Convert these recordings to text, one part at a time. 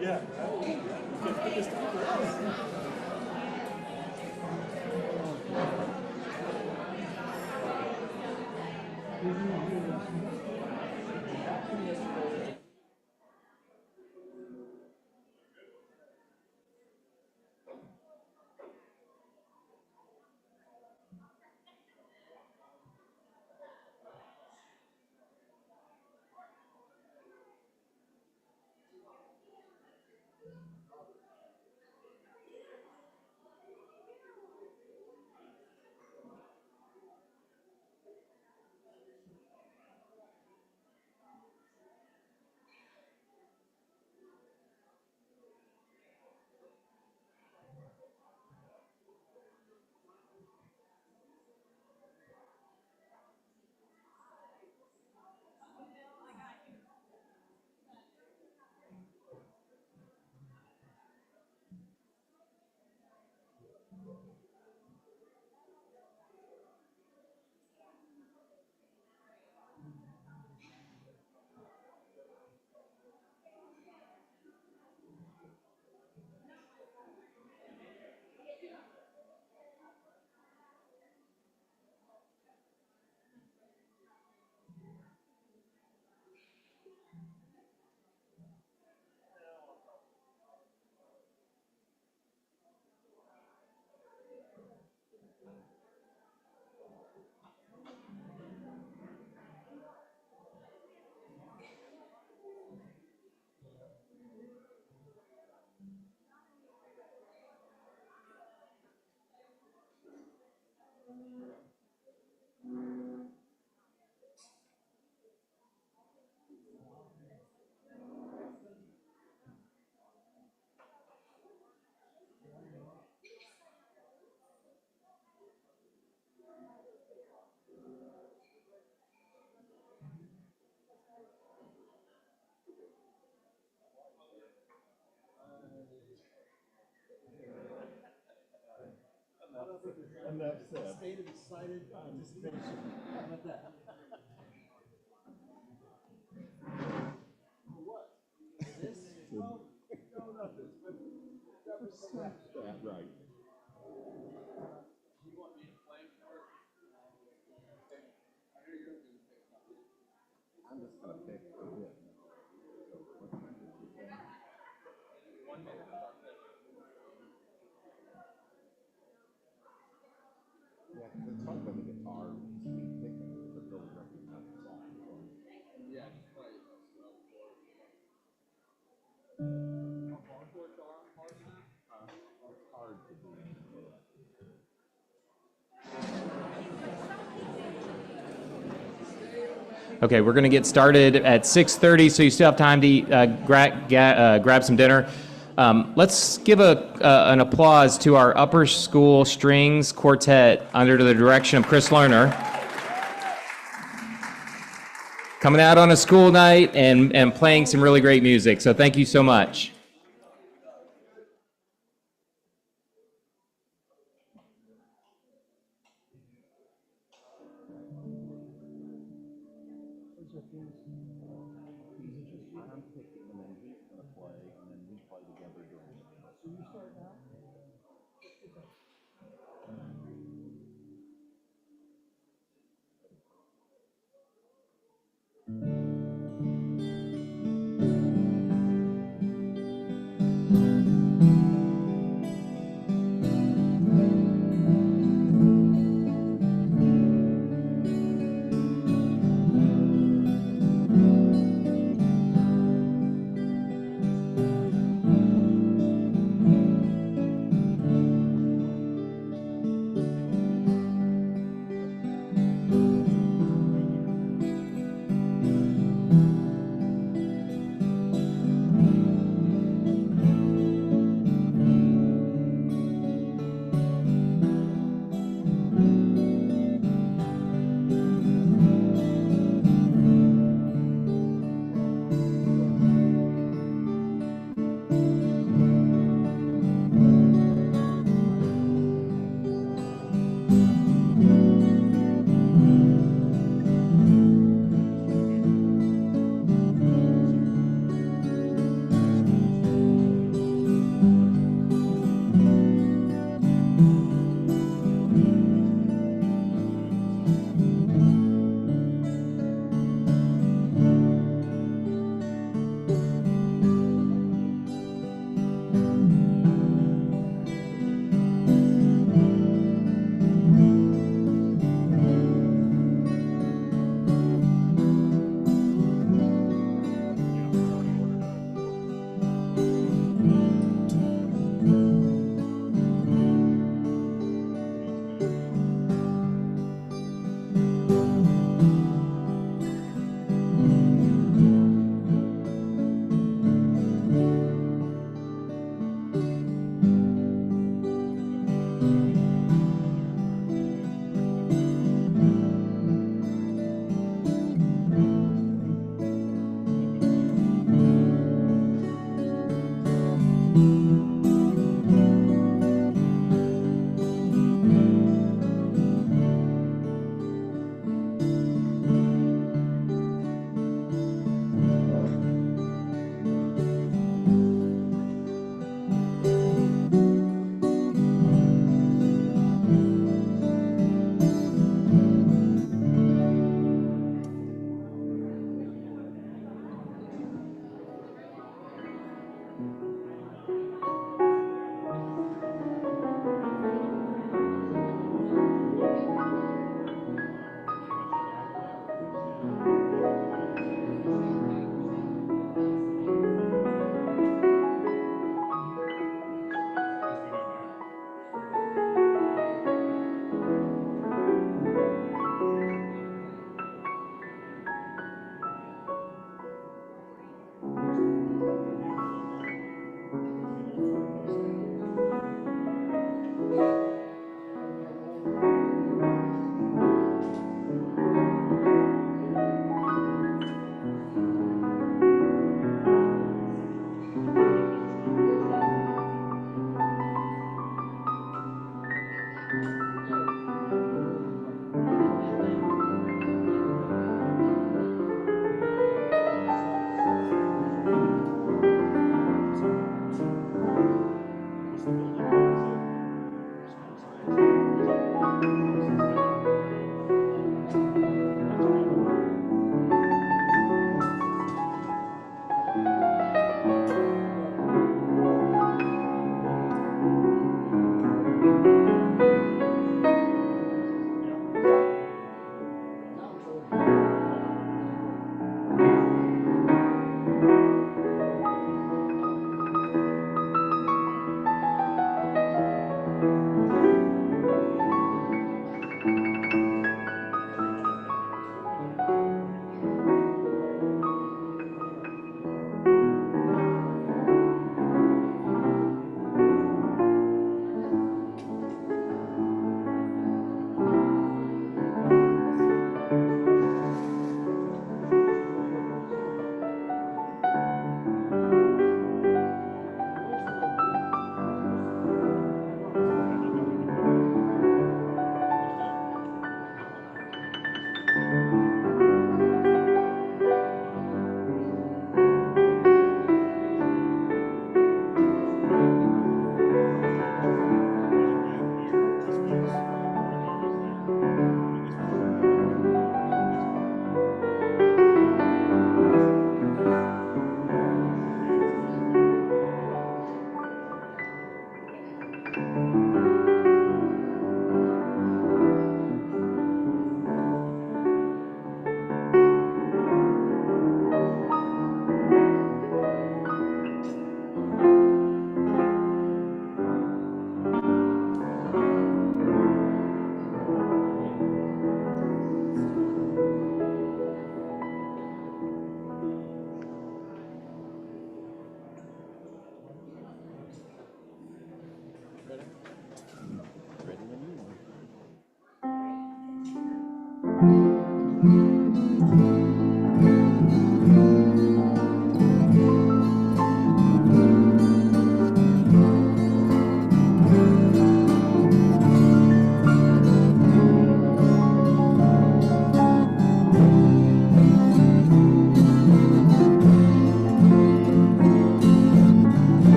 Yeah. Enough said. State of excited anticipation. How about that? For what? This? Well, no, not this, but that was that, right. You want me to play first? Okay. I know you're going to pick something. I'm just going to pick a bit. So, 1 minute. Yeah, because it's fun with the guitar when you keep picking because it really recognizes the song. Yeah, just play it slow chords. Hard chords are hard enough? It's hard to do. Okay, we're going to get started at 6:30, so you still have time to grab some dinner. Let's give an applause to our upper school strings quartet under the direction of Chris Lerner. Coming out on a school night and playing some really great music, so thank you so much.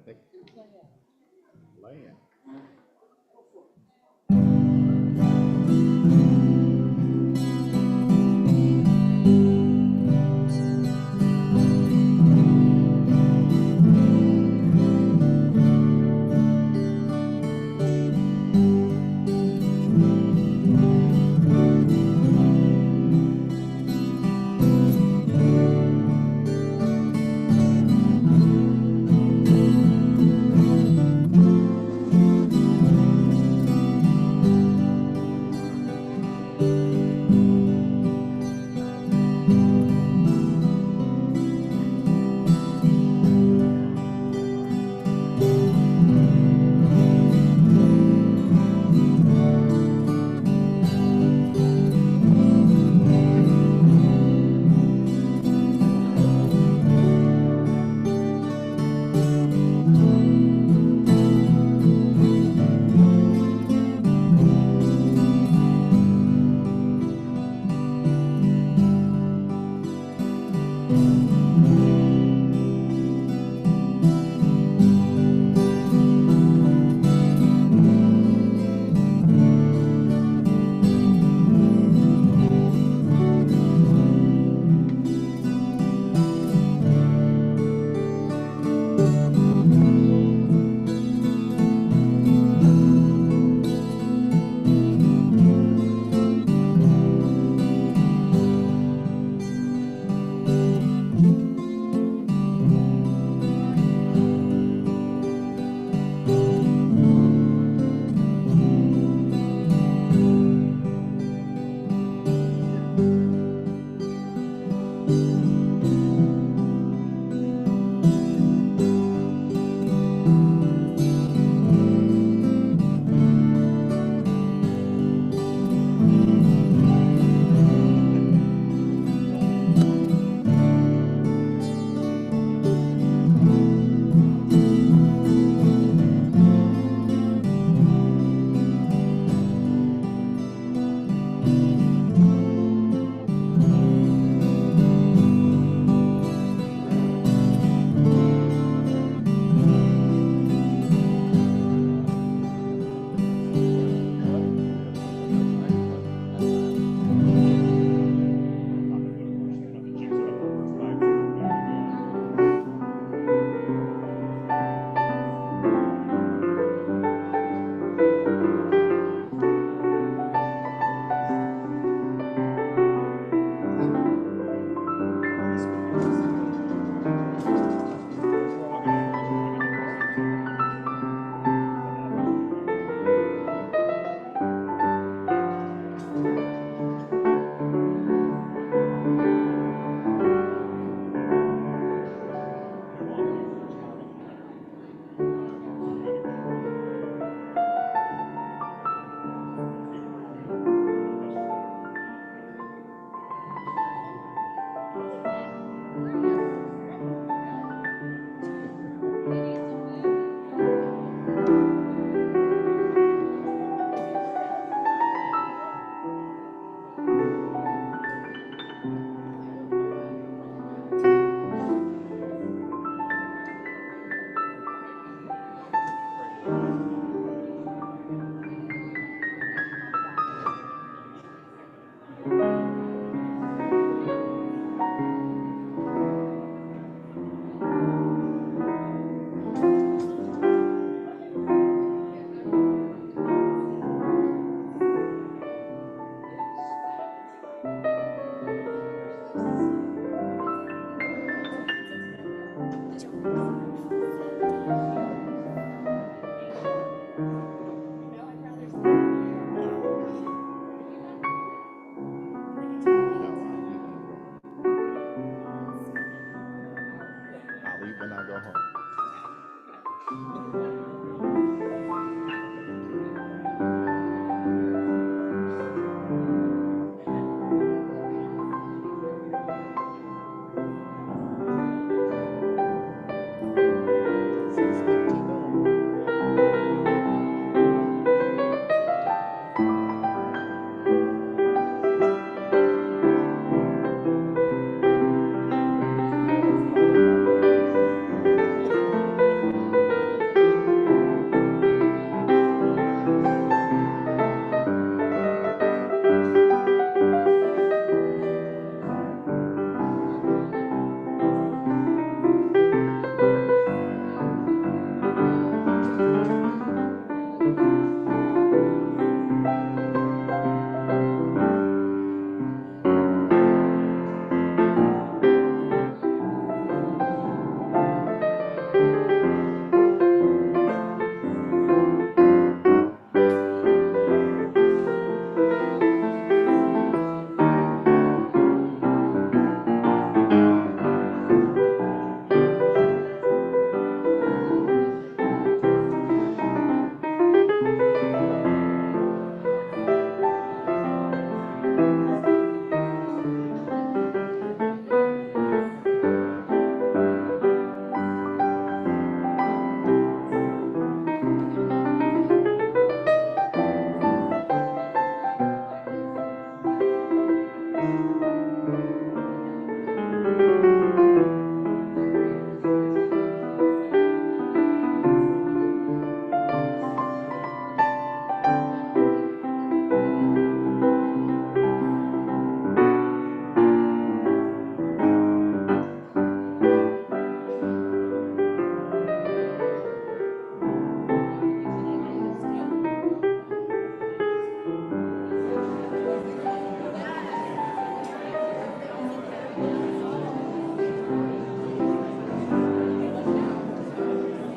They playing. I'll eat when I go home.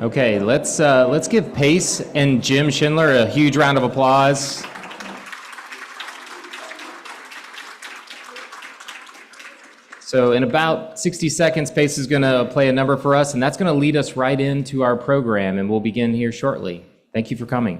Okay, let's give Pace and Jim Schindler a huge round of applause. So in about 60 seconds, Pace is going to play a number for us, and that's going to lead us right into our program, and we'll begin here shortly. Thank you for coming.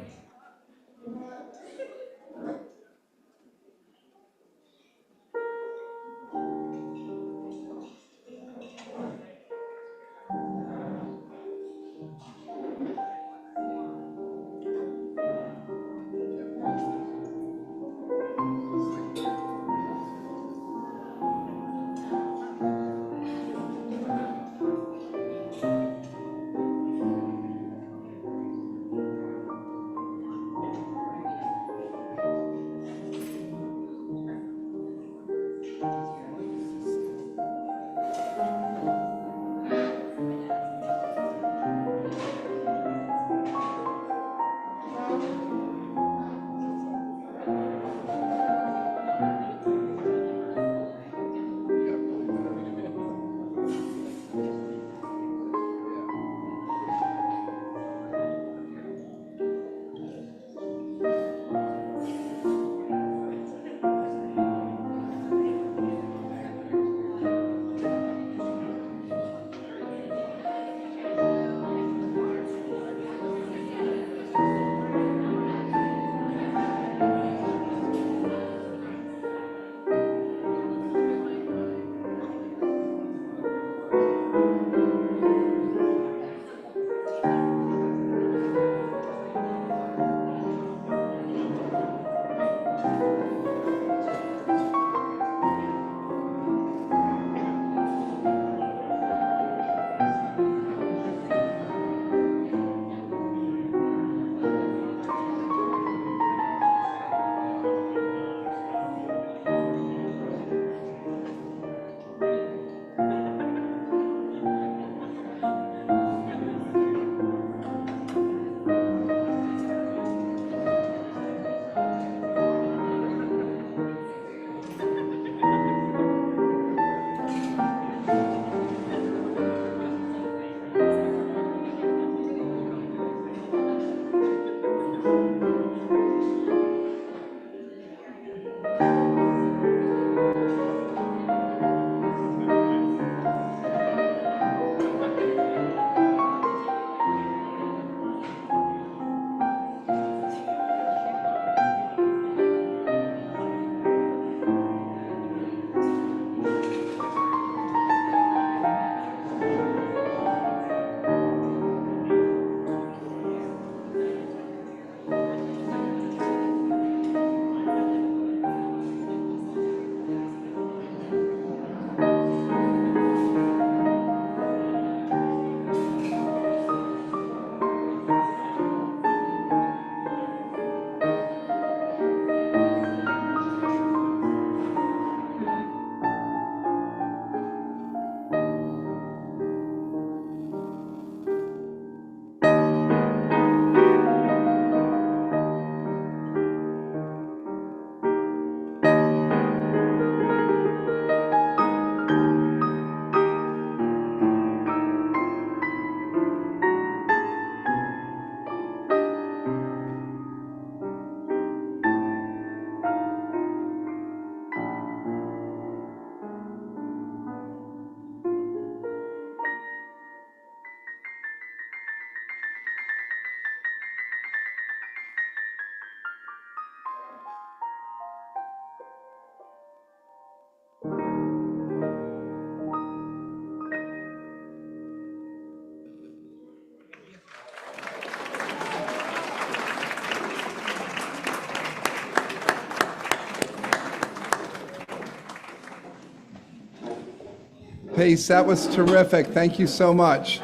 Pace, that was terrific. Thank you so much.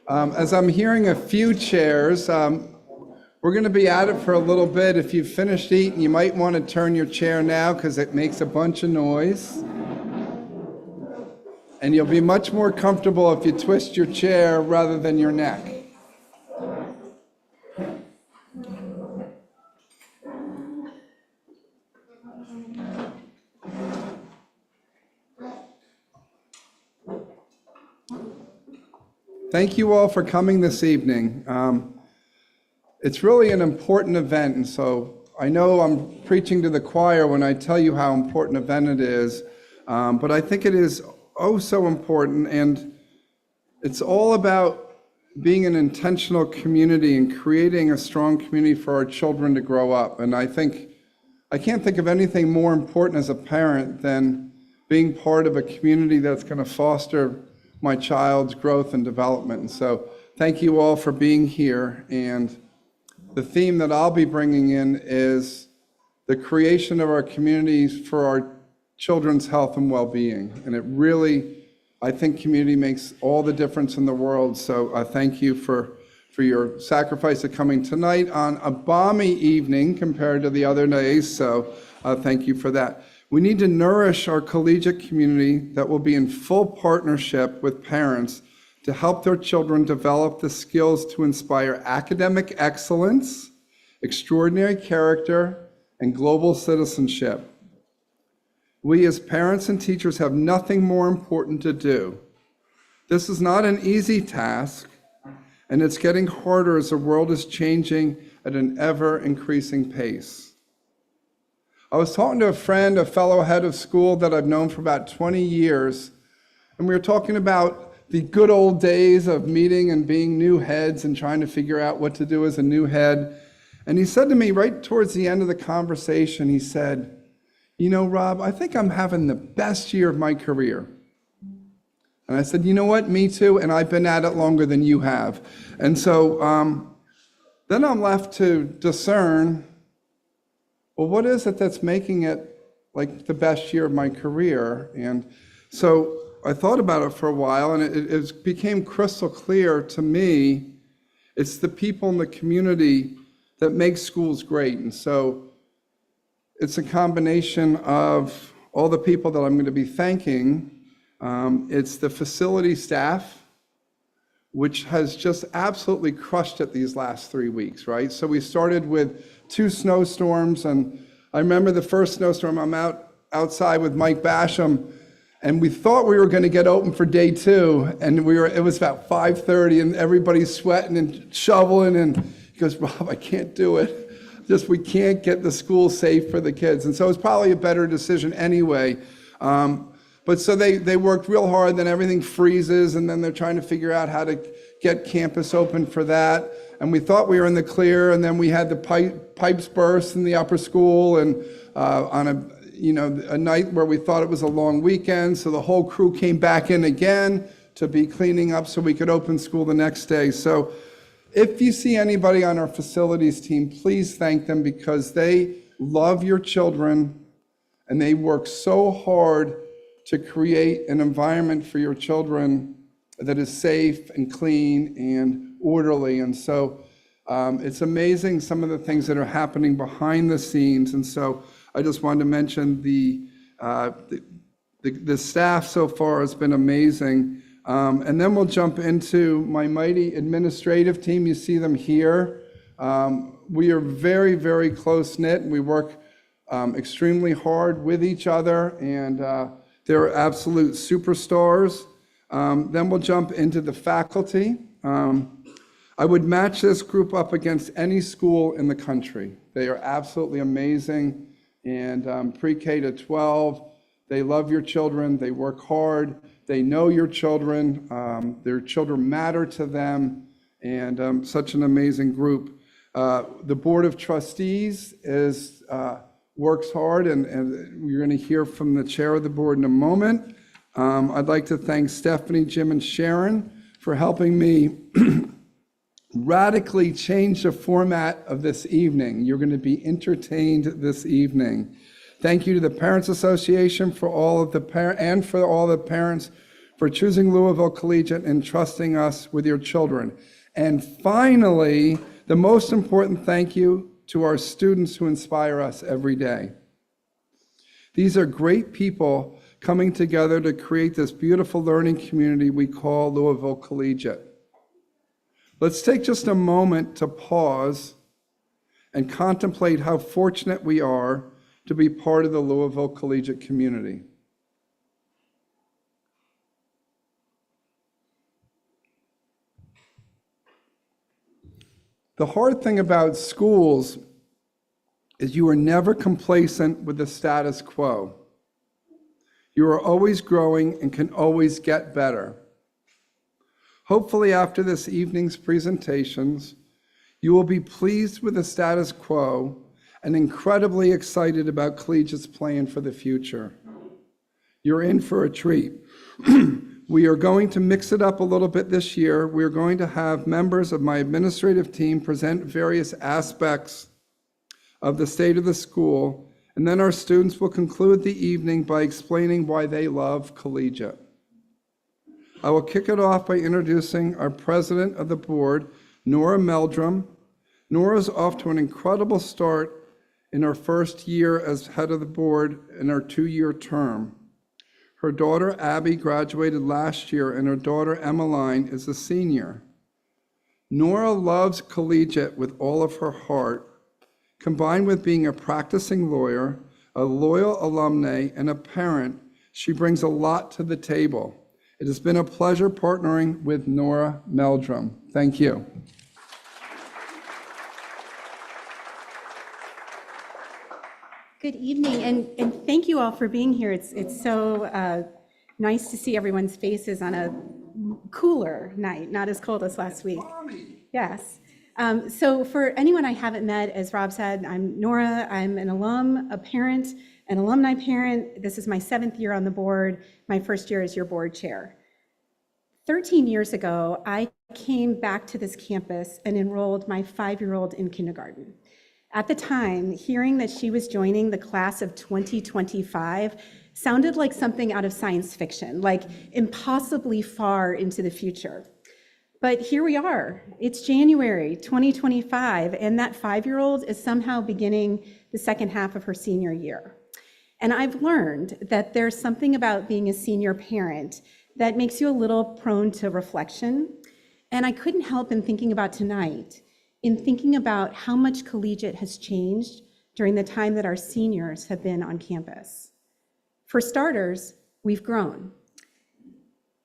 As I'm hearing a few chairs, we're going to be at it for a little bit. If you've finished eating, you might want to turn your chair now because it makes a bunch of noise. And you'll be much more comfortable if you twist your chair rather than your neck. Thank you all for coming this evening. It's really an important event, and so I know I'm preaching to the choir when I tell you how important an event it is, but I think it is oh so important, and it's all about being an intentional community and creating a strong community for our children to grow up. And I can't think of anything more important as a parent than being part of a community that's going to foster my child's growth and development. And so thank you all for being here. And the theme that I'll be bringing in is the creation of our communities for our children's health and well-being. And it really, I think community makes all the difference in the world. So I thank you for your sacrifice of coming tonight on a balmy evening compared to the other days. So thank you for that. We need to nourish our collegiate community that will be in full partnership with parents to help their children develop the skills to inspire academic excellence, extraordinary character, and global citizenship. We as parents and teachers have nothing more important to do. This is not an easy task, and it's getting harder as the world is changing at an ever-increasing pace. I was talking to a friend, a fellow head of school that I've known for about 20 years, and we were talking about the good old days of meeting and being new heads and trying to figure out what to do as a new head. And he said to me right towards the end of the conversation, he said, "You know, Rob, I think I'm having the best year of my career." And I said, "You know what, me too, and I've been at it longer than you have." And so then I'm left to discern, well, what is it that's making it like the best year of my career? And so I thought about it for a while, and it became crystal clear to me, it's the people in the community that make schools great. And so it's a combination of all the people that I'm going to be thanking. It's the facility staff, which has just absolutely crushed it these last 3 weeks, right? So we started with 2 snowstorms, and I remember the first snowstorm, I'm outside with Mike Basham, and we thought we were going to get open for day 2, and it was about 5:30, and everybody's sweating and shoveling, and he goes, "Rob, I can't do it. We can't get the school safe for the kids." And so it's probably a better decision anyway. But so they worked real hard, then everything freezes, and then they're trying to figure out how to get campus open for that. And we thought we were in the clear, and then we had the pipes burst in the upper school, and on a night where we thought it was a long weekend, so the whole crew came back in again to be cleaning up so we could open school the next day. So if you see anybody on our facilities team, please thank them, because they love your children and they work so hard to create an environment for your children that is safe and clean and orderly. And so it's amazing some of the things that are happening behind the scenes. And so I just wanted to mention the staff so far has been amazing. And then we'll jump into my mighty administrative team. You see them here. We are very, very close-knit, and we work extremely hard with each other, and they're absolute superstars. Then we'll jump into the faculty. I would match this group up against any school in the country. They are absolutely amazing, and pre-K to 12, they love your children, they work hard, they know your children, their children matter to them, and such an amazing group. The Board of Trustees works hard, and you're going to hear from the chair of the board in a moment. I'd like to thank Stephanie, Jim, and Sharon for helping me radically change the format of this evening. You're going to be entertained this evening. Thank you to the Parents Association for all of the parents for choosing Louisville Collegiate and trusting us with your children. And finally, the most important thank you to our students who inspire us every day. These are great people coming together to create this beautiful learning community we call Louisville Collegiate. Let's take just a moment to pause and contemplate how fortunate we are to be part of the Louisville Collegiate community. The hard thing about schools is you are never complacent with the status quo. You are always growing and can always get better. Hopefully, after this evening's presentations, you will be pleased with the status quo and incredibly excited about Collegiate's plan for the future. You're in for a treat. We are going to mix it up a little bit this year. We are going to have members of my administrative team present various aspects of the state of the school, and then our students will conclude the evening by explaining why they love Collegiate. I will kick it off by introducing our president of the board, Nora Meldrum. Nora's off to an incredible start in her first year as head of the board in her 2-year term. Her daughter Abby graduated last year, and her daughter Emmeline is a senior. Nora loves Collegiate with all of her heart. Combined with being a practicing lawyer, a loyal alumna, and a parent, she brings a lot to the table. It has been a pleasure partnering with Nora Meldrum. Thank you. Good evening, and thank you all for being here. It's so nice to see everyone's faces on a cooler night, not as cold as last week. Yes. So for anyone I haven't met, as Rob said, I'm Nora. I'm an alum, a parent, an alumni parent. This is my 7th year on the board. My first year as your board chair. 13 years ago, I came back to this campus and enrolled my 5-year-old in kindergarten. At the time, hearing that she was joining the class of 2025 sounded like something out of science fiction, like impossibly far into the future. But here we are. It's January 2025, and that 5-year-old is somehow beginning the second half of her senior year. And I've learned that there's something about being a senior parent that makes you a little prone to reflection. And I couldn't help in thinking about tonight, in thinking about how much Collegiate has changed during the time that our seniors have been on campus. For starters, we've grown.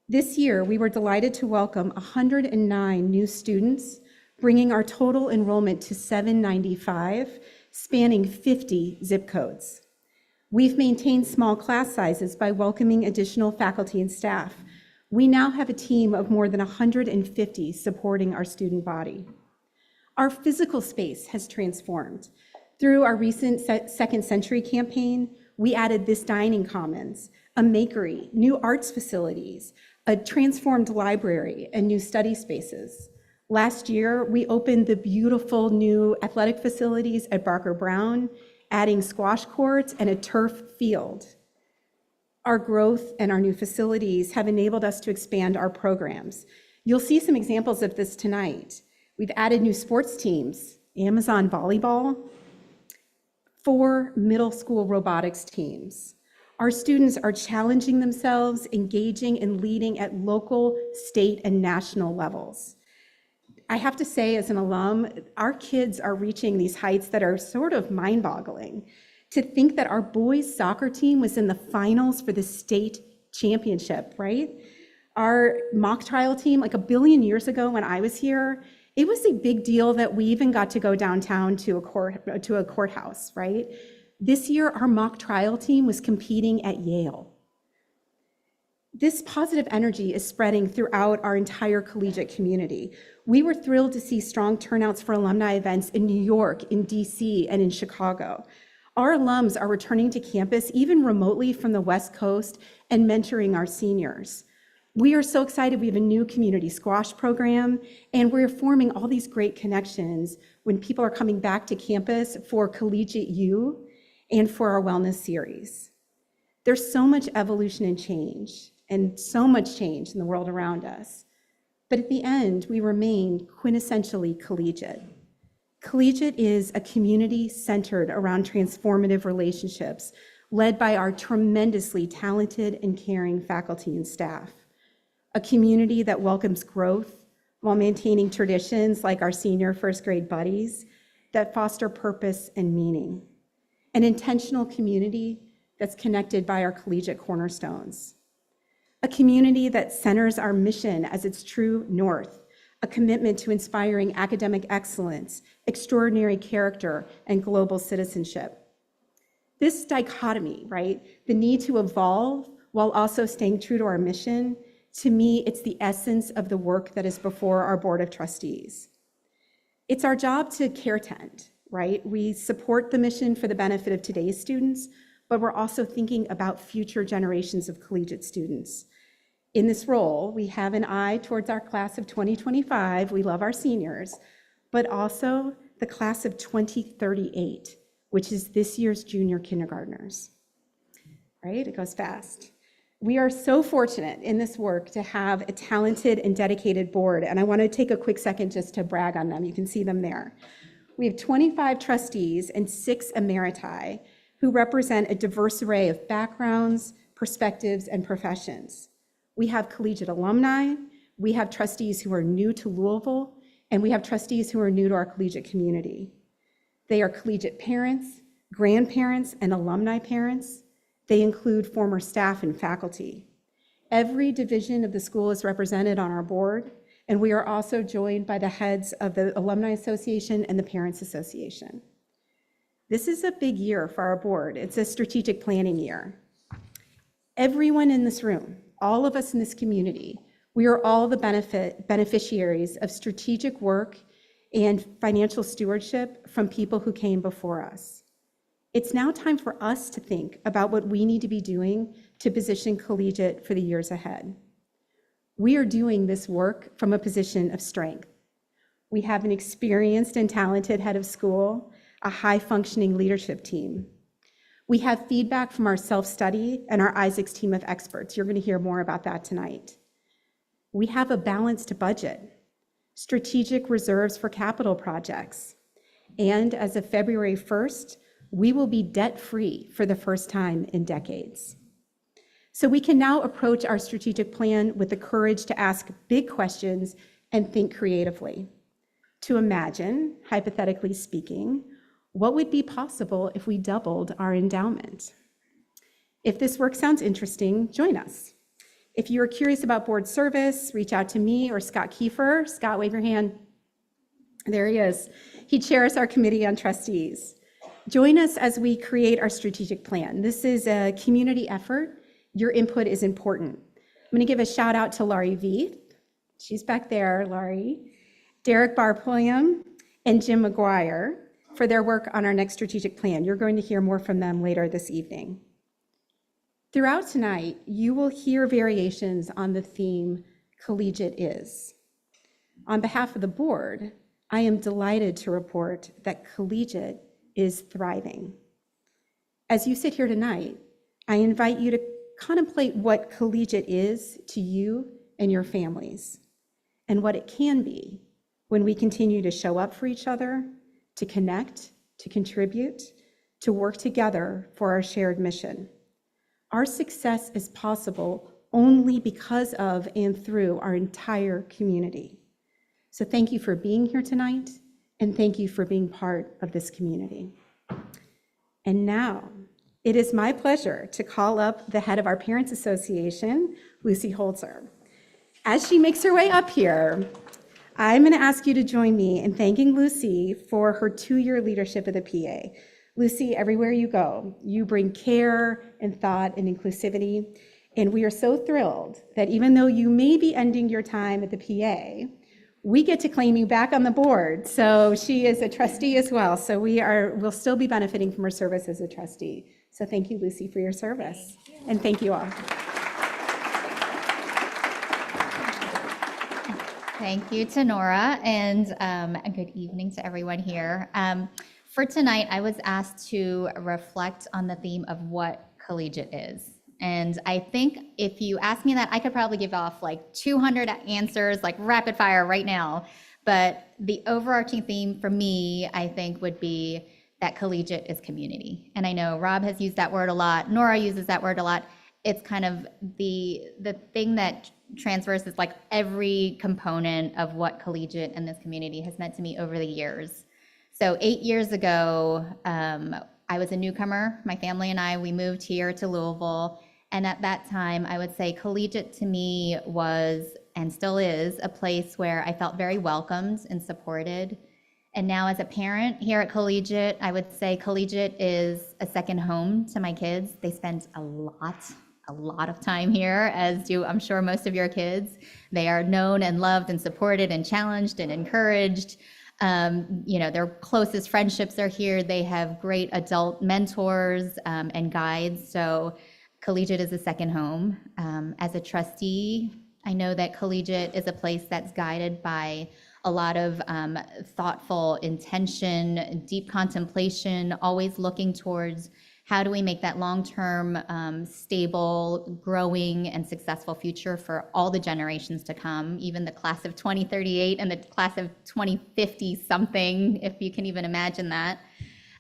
This year, we were delighted to welcome 109 new students, bringing our total enrollment to 795, spanning 50 zip codes. We've maintained small class sizes by welcoming additional faculty and staff. We now have a team of more than 150 supporting our student body. Our physical space has transformed. Through our recent Second Century campaign, we added this dining commons, a makery, new arts facilities, a transformed library, and new study spaces. Last year, we opened the beautiful new athletic facilities at Barker Brown, adding squash courts and a turf field. Our growth and our new facilities have enabled us to expand our programs. You'll see some examples of this tonight. We've added new sports teams, Amazon volleyball, 4 middle school robotics teams. Our students are challenging themselves, engaging and leading at local, state, and national levels. I have to say, as an alum, our kids are reaching these heights that are sort of mind-boggling. To think that our boys' soccer team was in the finals for the state championship, right? Our mock trial team, like 1 billion years ago when I was here, it was a big deal that we even got to go downtown to a courthouse, right? This year, our mock trial team was competing at Yale. This positive energy is spreading throughout our entire collegiate community. We were thrilled to see strong turnouts for alumni events in New York, in DC, and in Chicago. Our alums are returning to campus, even remotely from the West Coast, and mentoring our seniors. We are so excited. We have a new community squash program, and we're forming all these great connections when people are coming back to campus for Collegiate U and for our wellness series. There's so much evolution and change, and so much change in the world around us. But at the end, we remain quintessentially collegiate. Collegiate is a community centered around transformative relationships, led by our tremendously talented and caring faculty and staff. A community that welcomes growth while maintaining traditions like our senior first grade buddies that foster purpose and meaning. An intentional community that's connected by our collegiate cornerstones. A community that centers our mission as its true north, a commitment to inspiring academic excellence, extraordinary character, and global citizenship. This dichotomy, right, the need to evolve while also staying true to our mission, to me, it's the essence of the work that is before our Board of Trustees. It's our job to care tend, right? We support the mission for the benefit of today's students, but we're also thinking about future generations of collegiate students. In this role, we have an eye towards our class of 2025. We love our seniors, but also the class of 2038, which is this year's junior kindergartners, right? It goes fast. We are so fortunate in this work to have a talented and dedicated board, and I want to take a quick second just to brag on them. You can see them there. We have 25 trustees and 6 emeriti who represent a diverse array of backgrounds, perspectives, and professions. We have collegiate alumni, we have trustees who are new to Louisville, and we have trustees who are new to our collegiate community. They are collegiate parents, grandparents, and alumni parents. They include former staff and faculty. Every division of the school is represented on our board, and we are also joined by the heads of the Alumni Association and the Parents Association. This is a big year for our board. It's a strategic planning year. Everyone in this room, all of us in this community, we are all the beneficiaries of strategic work and financial stewardship from people who came before us. It's now time for us to think about what we need to be doing to position Collegiate for the years ahead. We are doing this work from a position of strength. We have an experienced and talented head of school, a high-functioning leadership team. We have feedback from our self-study and our Isaac's team of experts. You're going to hear more about that tonight. We have a balanced budget, strategic reserves for capital projects, and as of February 1st, we will be debt-free for the first time in decades. So we can now approach our strategic plan with the courage to ask big questions and think creatively. To imagine, hypothetically speaking, what would be possible if we doubled our endowment? If this work sounds interesting, join us. If you are curious about board service, reach out to me or Scott Kiefer. Scott, wave your hand. There he is. He chairs our committee on trustees. Join us as we create our strategic plan. This is a community effort. Your input is important. I'm going to give a shout out to Laurie Veith. She's back there, Laurie. Derek Barpulliam and Jim McGuire for their work on our next strategic plan. You're going to hear more from them later this evening. Throughout tonight, you will hear variations on the theme, Collegiate is. On behalf of the board, I am delighted to report that Collegiate is thriving. As you sit here tonight, I invite you to contemplate what Collegiate is to you and your families, and what it can be when we continue to show up for each other, to connect, to contribute, to work together for our shared mission. Our success is possible only because of and through our entire community. So thank you for being here tonight, and thank you for being part of this community. And now, it is my pleasure to call up the head of our Parents Association, Lucy Holzer. As she makes her way up here, I'm going to ask you to join me in thanking Lucy for her 2-year leadership of the PA. Lucy, everywhere you go, you bring care and thought and inclusivity, and we are so thrilled that even though you may be ending your time at the PA, we get to claim you back on the board. So she is a trustee as well, so we'll still be benefiting from her service as a trustee. So thank you, Lucy, for your service, and thank you all. Thank you to Nora, and a good evening to everyone here. For tonight, I was asked to reflect on the theme of what Collegiate is. And I think if you ask me that, I could probably give off like 200 answers, like rapid fire right now. But the overarching theme for me, I think, would be that Collegiate is community. And I know Rob has used that word a lot. Nora uses that word a lot. It's kind of the thing that transfers is like every component of what Collegiate and this community has meant to me over the years. So 8 years ago, I was a newcomer. My family and I, we moved here to Louisville. And at that time, I would say Collegiate to me was and still is a place where I felt very welcomed and supported. And now as a parent here at Collegiate, I would say Collegiate is a second home to my kids. They spend a lot of time here, as do I'm sure most of your kids. They are known and loved and supported and challenged and encouraged. Their closest friendships are here. They have great adult mentors and guides. So Collegiate is a second home. As a trustee, I know that Collegiate is a place that's guided by a lot of thoughtful intention, deep contemplation, always looking towards how do we make that long-term, stable, growing, and successful future for all the generations to come, even the class of 2038 and the class of 2050 something, if you can even imagine that.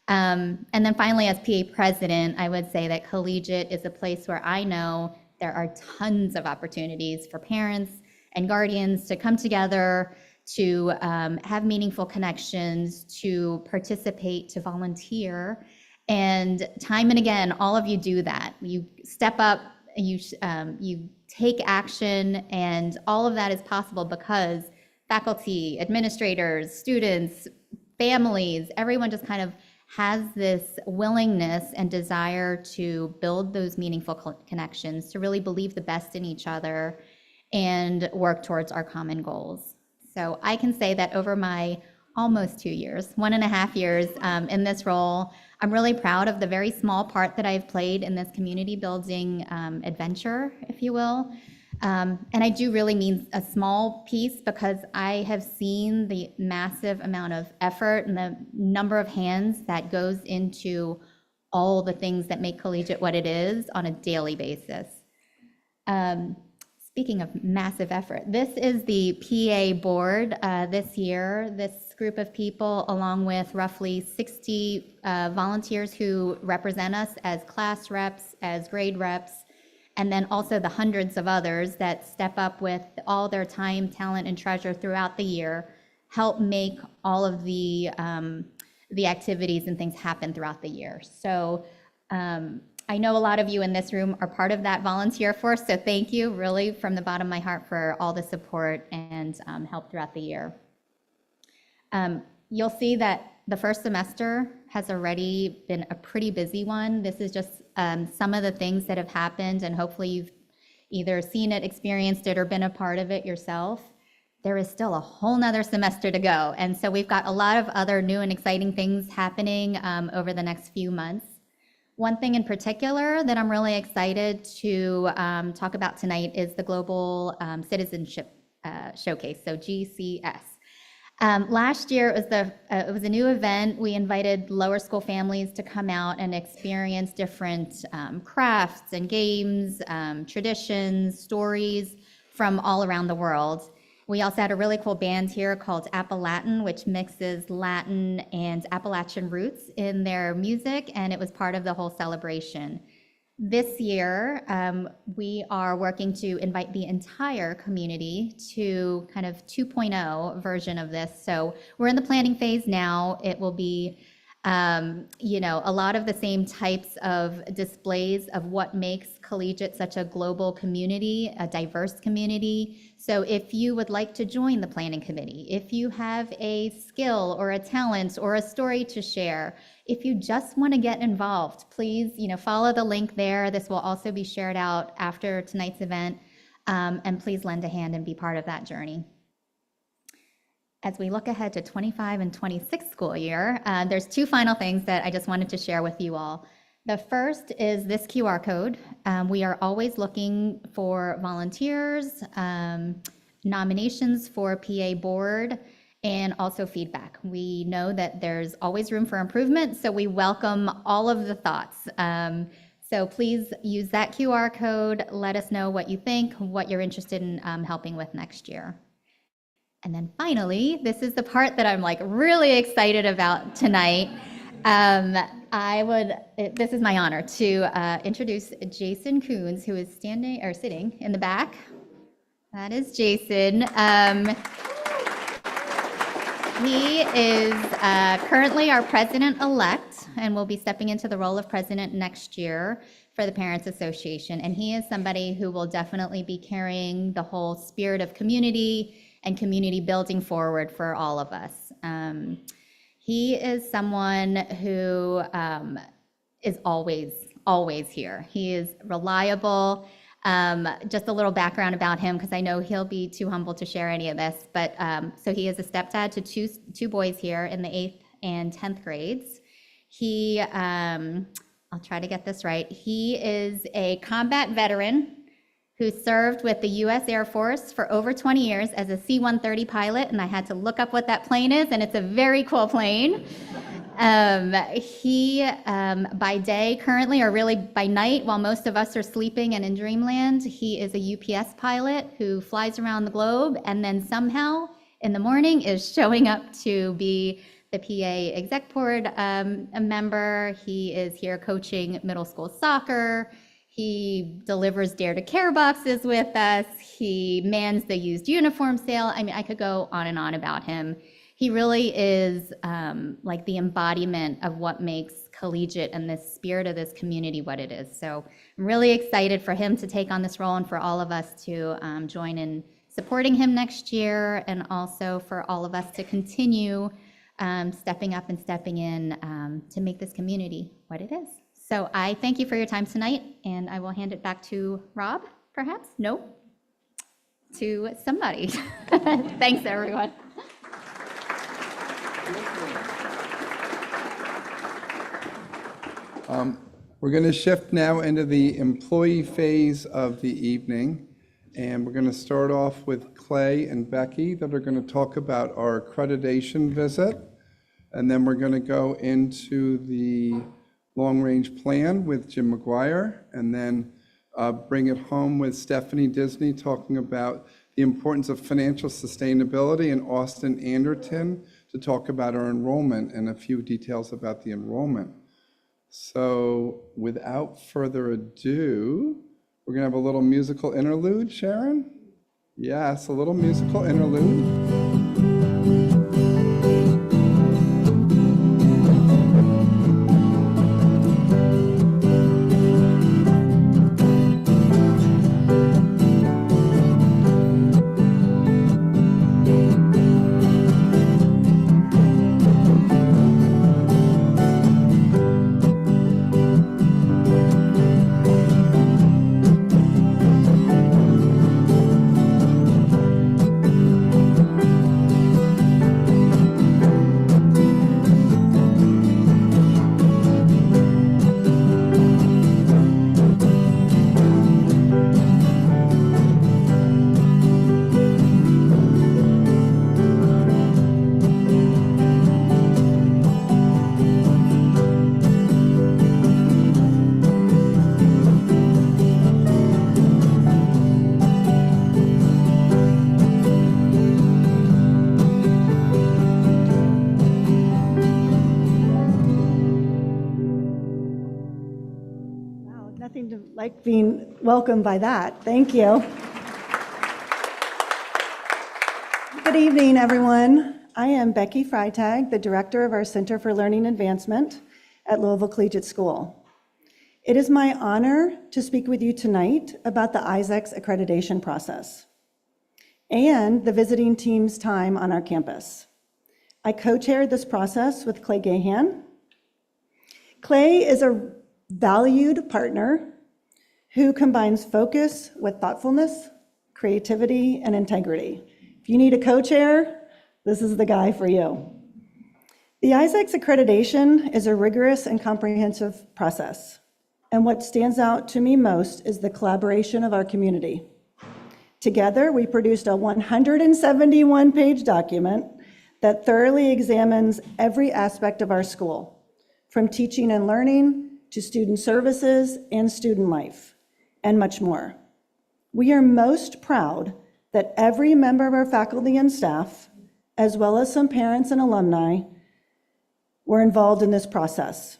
And then finally, as PA president, I would say that Collegiate is a place where I know there are tons of opportunities for parents and guardians to come together, to have meaningful connections, to participate, to volunteer. And time and again, all of you do that. You step up, you take action, and all of that is possible because faculty, administrators, students, families, everyone just kind of has this willingness and desire to build those meaningful connections, to really believe the best in each other and work towards our common goals. So I can say that over my almost 2 years, 1.5 years in this role, I'm really proud of the very small part that I've played in this community building adventure, if you will. And I do really mean a small piece because I have seen the massive amount of effort and the number of hands that goes into all the things that make Collegiate what it is on a daily basis. Speaking of massive effort, this is the PA board this year. This group of people, along with roughly 60 volunteers who represent us as class reps, as grade reps, and then also the hundreds of others that step up with all their time, talent, and treasure throughout the year, help make all of the activities and things happen throughout the year. So I know a lot of you in this room are part of that volunteer force, so thank you really from the bottom of my heart for all the support and help throughout the year. You'll see that the first semester has already been a pretty busy one. This is just some of the things that have happened, and hopefully you've either seen it, experienced it, or been a part of it yourself. There is still a whole nother semester to go, and so we've got a lot of other new and exciting things happening over the next few months. One thing in particular that I'm really excited to talk about tonight is the Global Citizenship Showcase, so GCS. Last year it was a new event. We invited lower school families to come out and experience different crafts and games, traditions, stories from all around the world. We also had a really cool band here called Appalatin, which mixes Latin and Appalachian roots in their music, and it was part of the whole celebration. This year, we are working to invite the entire community to kind of 2.0 version of this. So we're in the planning phase now. It will be a lot of the same types of displays of what makes Collegiate such a global community, a diverse community. So if you would like to join the planning committee, if you have a skill or a talent or a story to share, if you just want to get involved, please, follow the link there. This will also be shared out after tonight's event, and please lend a hand and be part of that journey. As we look ahead to 25 and 26 school year, there's two final things that I just wanted to share with you all. The first is this QR code. We are always looking for volunteers, nominations for PA board, and also feedback. We know that there's always room for improvement, so we welcome all of the thoughts. So please use that QR code. Let us know what you think, what you're interested in helping with next year. And then finally, this is the part that I'm really excited about tonight. This is my honor to introduce Jason Coons, who is sitting in the back. That is Jason. He is currently our president-elect and will be stepping into the role of president next year. for the Parents Association, and he is somebody who will definitely be carrying the whole spirit of community and community building forward for all of us. He is someone who is always here. He is reliable. Just a little background about him, because I know he'll be too humble to share any of this, but so he is a stepdad to two boys here in the 8th and 10th grades. He, I'll try to get this right, he is a combat veteran who served with the U.S. Air Force for over 20 years as a C-130 pilot, and I had to look up what that plane is, and it's a very cool plane. He, by day currently, or really by night, while most of us are sleeping and in dreamland, he is a UPS pilot who flies around the globe, and then somehow in the morning is showing up to be the PA exec board a member. He is here coaching middle school soccer. He delivers Dare to Care boxes with us. He mans the used uniform sale. I mean, I could go on and on about him. He really is like the embodiment of what makes Collegiate and this spirit of this community what it is. So I'm really excited for him to take on this role and for all of us to join in supporting him next year, and also for all of us to continue stepping up and stepping in to make this community what it is. So I thank you for your time tonight, and I will hand it back to Rob, perhaps? No? To somebody. Thanks, everyone. We're going to shift now into the employee phase of the evening, and we're going to start off with Clay and Becky that are going to talk about our accreditation visit, and then we're going to go into the long-range plan with Jim McGuire, and then bring it home with Stephanie Disney talking about the importance of financial sustainability, and Austin Anderton to talk about our enrollment and a few details about the enrollment. So without further ado, we're going to have a little musical interlude, Sharon? Yes, a little musical interlude. Like being welcomed by that. Thank you. Good evening, everyone. I am Becky Freitag, the director of our Center for Learning Advancement at Louisville Collegiate School. It is my honor to speak with you tonight about the ISAC's accreditation process and the visiting team's time on our campus. I co-chaired this process with Clay Gahan. Clay is a valued partner who combines focus with thoughtfulness, creativity, and integrity. If you need a co-chair, this is the guy for you. The ISAC's accreditation is a rigorous and comprehensive process, and what stands out to me most is the collaboration of our community. Together, we produced a 171-page document that thoroughly examines every aspect of our school, from teaching and learning to student services and student life, and much more. We are most proud that every member of our faculty and staff, as well as some parents and alumni, were involved in this process,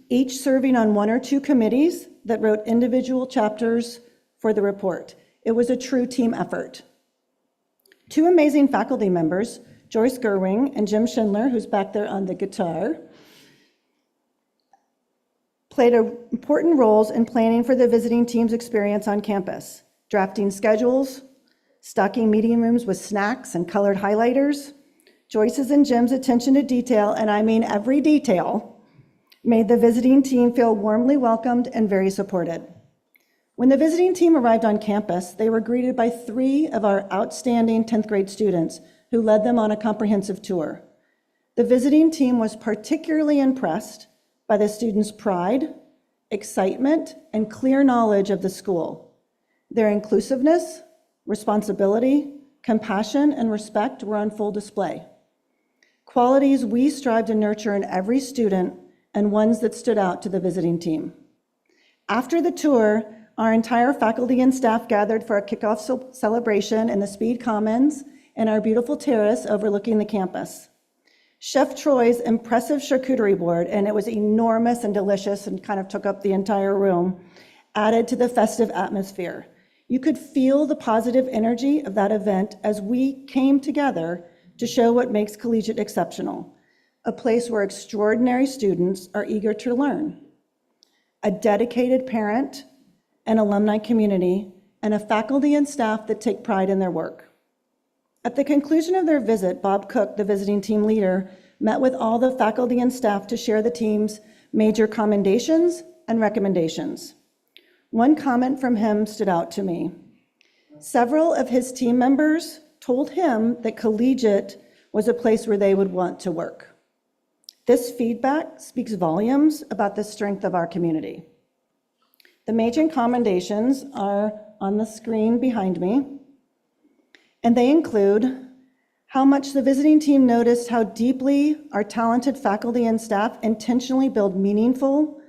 each serving on one or two committees that wrote individual chapters for the report. It was a true team effort. Two amazing faculty members, Joyce Gerwing and Jim Schindler, who's back there on the guitar, played important roles in planning for the visiting team's experience on campus, drafting schedules, stocking meeting rooms with snacks and colored highlighters. Joyce's and Jim's attention to detail, and I mean every detail, made the visiting team feel warmly welcomed and very supported. When the visiting team arrived on campus, they were greeted by 3 of our outstanding 10th grade students who led them on a comprehensive tour. The visiting team was particularly impressed by the students' pride, excitement, and clear knowledge of the school. Their inclusiveness, responsibility, compassion, and respect were on full display. Qualities we strive to nurture in every student and ones that stood out to the visiting team. After the tour, our entire faculty and staff gathered for a kickoff celebration in the Speed Commons and our beautiful terrace overlooking the campus. Chef Troy's impressive charcuterie board, and it was enormous and delicious and kind of took up the entire room, added to the festive atmosphere. You could feel the positive energy of that event as we came together to show what makes Collegiate exceptional, a place where extraordinary students are eager to learn, a dedicated parent and alumni community, and a faculty and staff that take pride in their work. At the conclusion of their visit, Bob Cook, the visiting team leader, met with all the faculty and staff to share the team's major commendations and recommendations. One comment from him stood out to me. Several of his team members told him that Collegiate was a place where they would want to work. This feedback speaks volumes about the strength of our community. The major commendations are on the screen behind me, and they include how much the visiting team noticed how deeply our talented faculty and staff intentionally build meaningful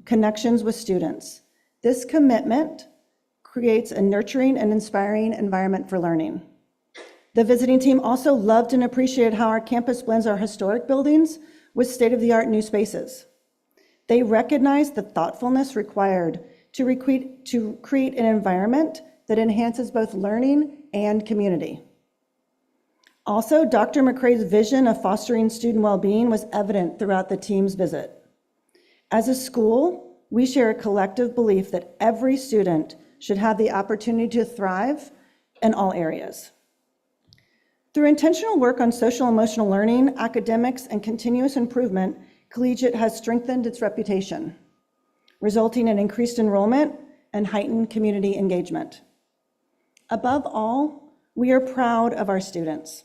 connections with students. This commitment creates a nurturing and inspiring environment for learning. The visiting team also loved and appreciated how our campus blends our historic buildings with state-of-the-art new spaces. They recognized the thoughtfulness required to create an environment that enhances both learning and community. Also, Dr. McCrae's vision of fostering student well-being was evident throughout the team's visit. As a school, we share a collective belief that every student should have the opportunity to thrive in all areas. Through intentional work on social emotional learning, academics, and continuous improvement, Collegiate has strengthened its reputation, resulting in increased enrollment and heightened community engagement. Above all, we are proud of our students.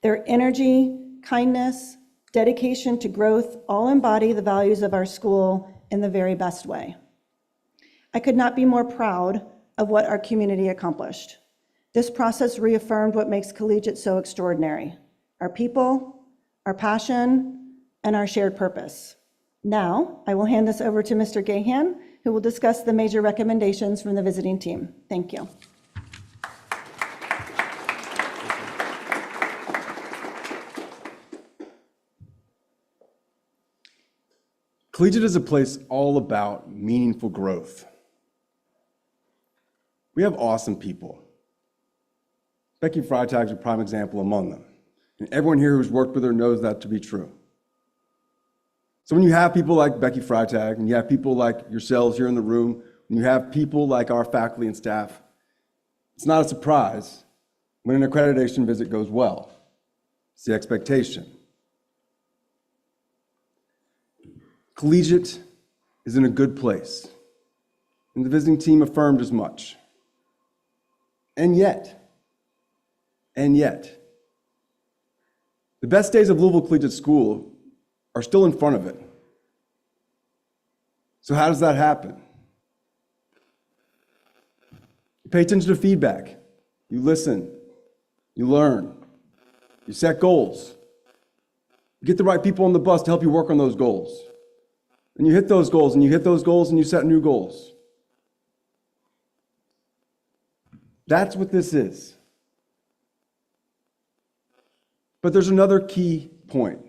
Their energy, kindness, dedication to growth all embody the values of our school in the very best way. I could not be more proud of what our community accomplished. This process reaffirmed what makes Collegiate so extraordinary: our people, our passion, and our shared purpose. Now, I will hand this over to Mr. Gahan, who will discuss the major recommendations from the visiting team. Thank you. Collegiate is a place all about meaningful growth. We have awesome people. Becky Freitag is a prime example among them. And everyone here who's worked with her knows that to be true. So when you have people like Becky Freitag, and you have people like yourselves here in the room, when you have people like our faculty and staff, it's not a surprise when an accreditation visit goes well. It's the expectation. Collegiate is in a good place, and the visiting team affirmed as much. And yet, the best days of Louisville Collegiate School are still in front of it. So how does that happen? You pay attention to feedback. You listen. You learn. You set goals. You get the right people on the bus to help you work on those goals. And you hit those goals, and you hit those goals, and you set new goals. That's what this is. But there's another key point.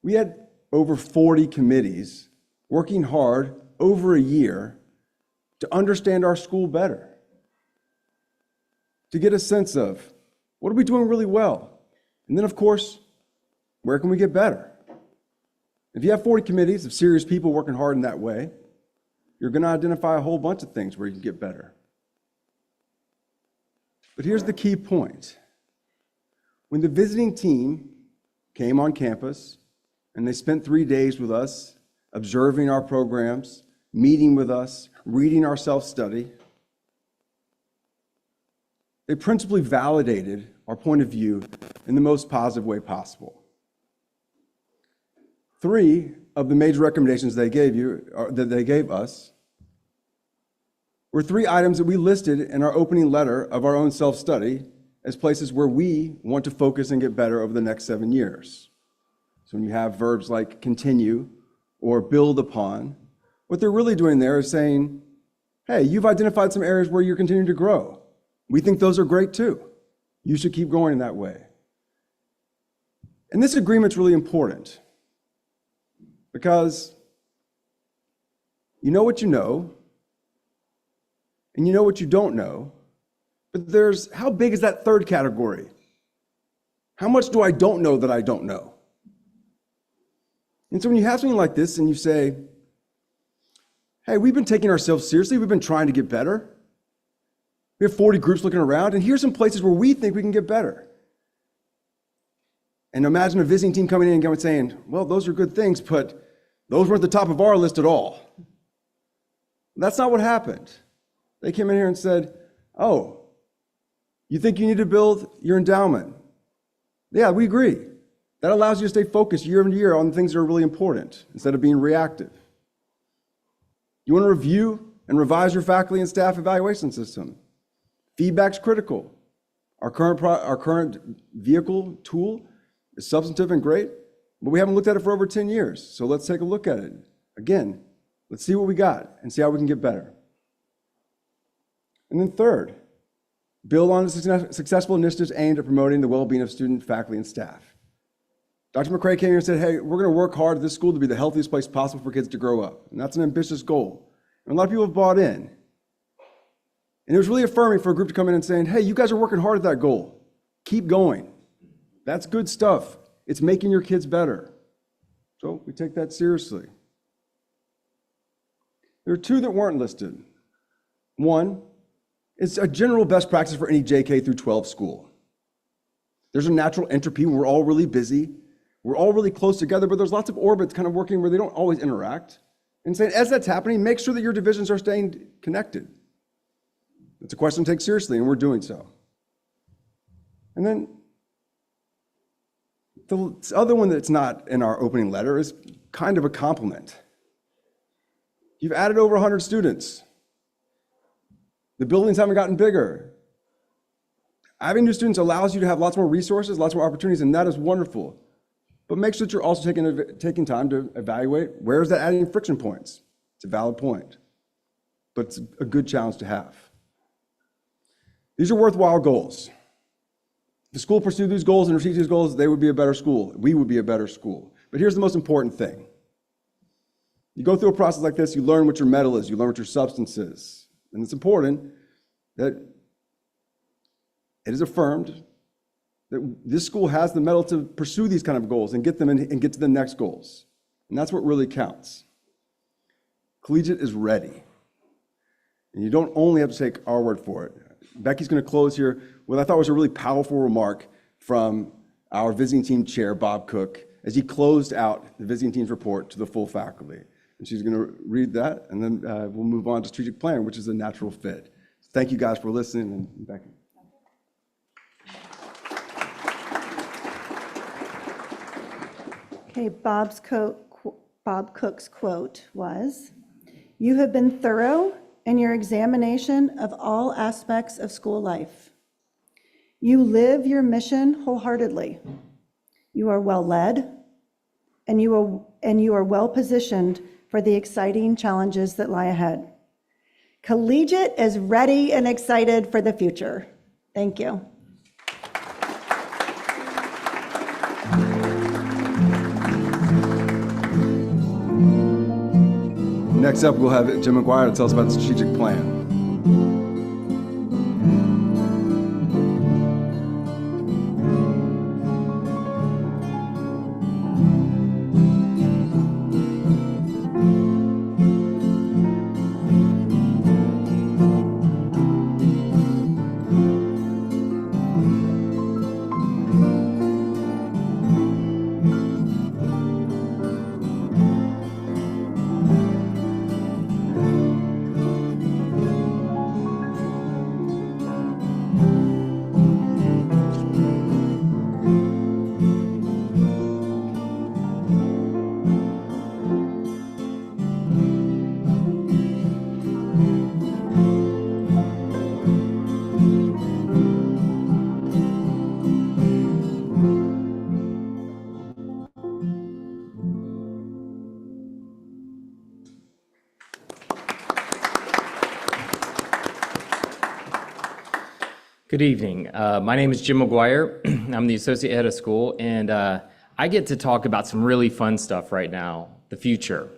We had over 40 committees working hard over a year to understand our school better, to get a sense of what are we doing really well, and then, of course, where can we get better? If you have 40 committees of serious people working hard in that way, you're going to identify a whole bunch of things where you can get better. But here's the key point. When the visiting team came on campus and they spent 3 days with us, observing our programs, meeting with us, reading our self-study, they principally validated our point of view in the most positive way possible. 3 of the major recommendations that they gave us were 3 items that we listed in our opening letter of our own self-study as places where we want to focus and get better over the next 7 years. So when you have verbs like continue or build upon, what they're really doing there is saying, hey, you've identified some areas where you're continuing to grow. We think those are great too. You should keep going in that way. And this agreement's really important because you know what you know, and you know what you don't know, but there's, how big is that third category? How much do I don't know that I don't know? And so when you have something like this and you say, hey, we've been taking ourselves seriously, we've been trying to get better. We have 40 groups looking around, and here's some places where we think we can get better. And imagine a visiting team coming in and saying, well, those are good things, but those weren't the top of our list at all. That's not what happened. They came in here and said, oh, you think you need to build your endowment? Yeah, we agree. That allows you to stay focused year after year on the things that are really important instead of being reactive. You want to review and revise your faculty and staff evaluation system. Feedback's critical. Our current vehicle tool is substantive and great, but we haven't looked at it for over 10 years. So let's take a look at it. Again, let's see what we got and see how we can get better. And then third, build on successful initiatives aimed at promoting the well-being of student, faculty, and staff. Dr. McCrae came here and said, hey, we're going to work hard at this school to be the healthiest place possible for kids to grow up. And that's an ambitious goal. And a lot of people have bought in. And it was really affirming for a group to come in and saying, hey, you guys are working hard at that goal. Keep going. That's good stuff. It's making your kids better. So we take that seriously. There are 2 that weren't listed. 1, it's a general best practice for any JK through 12 school. There's a natural entropy when we're all really busy. We're all really close together, but there's lots of orbits kind of working where they don't always interact. And saying, as that's happening, make sure that your divisions are staying connected. It's a question to take seriously, and we're doing so. And then the other one that's not in our opening letter is kind of a compliment. You've added over 100 students. The buildings haven't gotten bigger. Having new students allows you to have lots more resources, lots more opportunities, and that is wonderful. But make sure that you're also taking time to evaluate where is that adding friction points. It's a valid point, but it's a good challenge to have. These are worthwhile goals. If the school pursued these goals and achieved these goals, they would be a better school. We would be a better school. But here's the most important thing. You go through a process like this, you learn what your metal is, you learn what your substance is. And it's important that it is affirmed that this school has the metal to pursue these kind of goals and get them and get to the next goals. And that's what really counts. Collegiate is ready. And you don't only have to take our word for it. Becky's going to close here with what I thought was a really powerful remark from our visiting team chair, Bob Cook, as he closed out the visiting team's report to the full faculty. And she's going to read that, and then we'll move on to strategic plan, which is a natural fit. Thank you guys for listening, and Becky. Okay, Bob Cook's quote was, "You have been thorough in your examination of all aspects of school life. You live your mission wholeheartedly. You are well led, and you are well positioned for the exciting challenges that lie ahead. Collegiate is ready and excited for the future." Thank you. Next up, we'll have Jim McGuire to tell us about the strategic plan. Good evening. My name is Jim McGuire. I'm the associate head of school, and I get to talk about some really fun stuff right now, the future.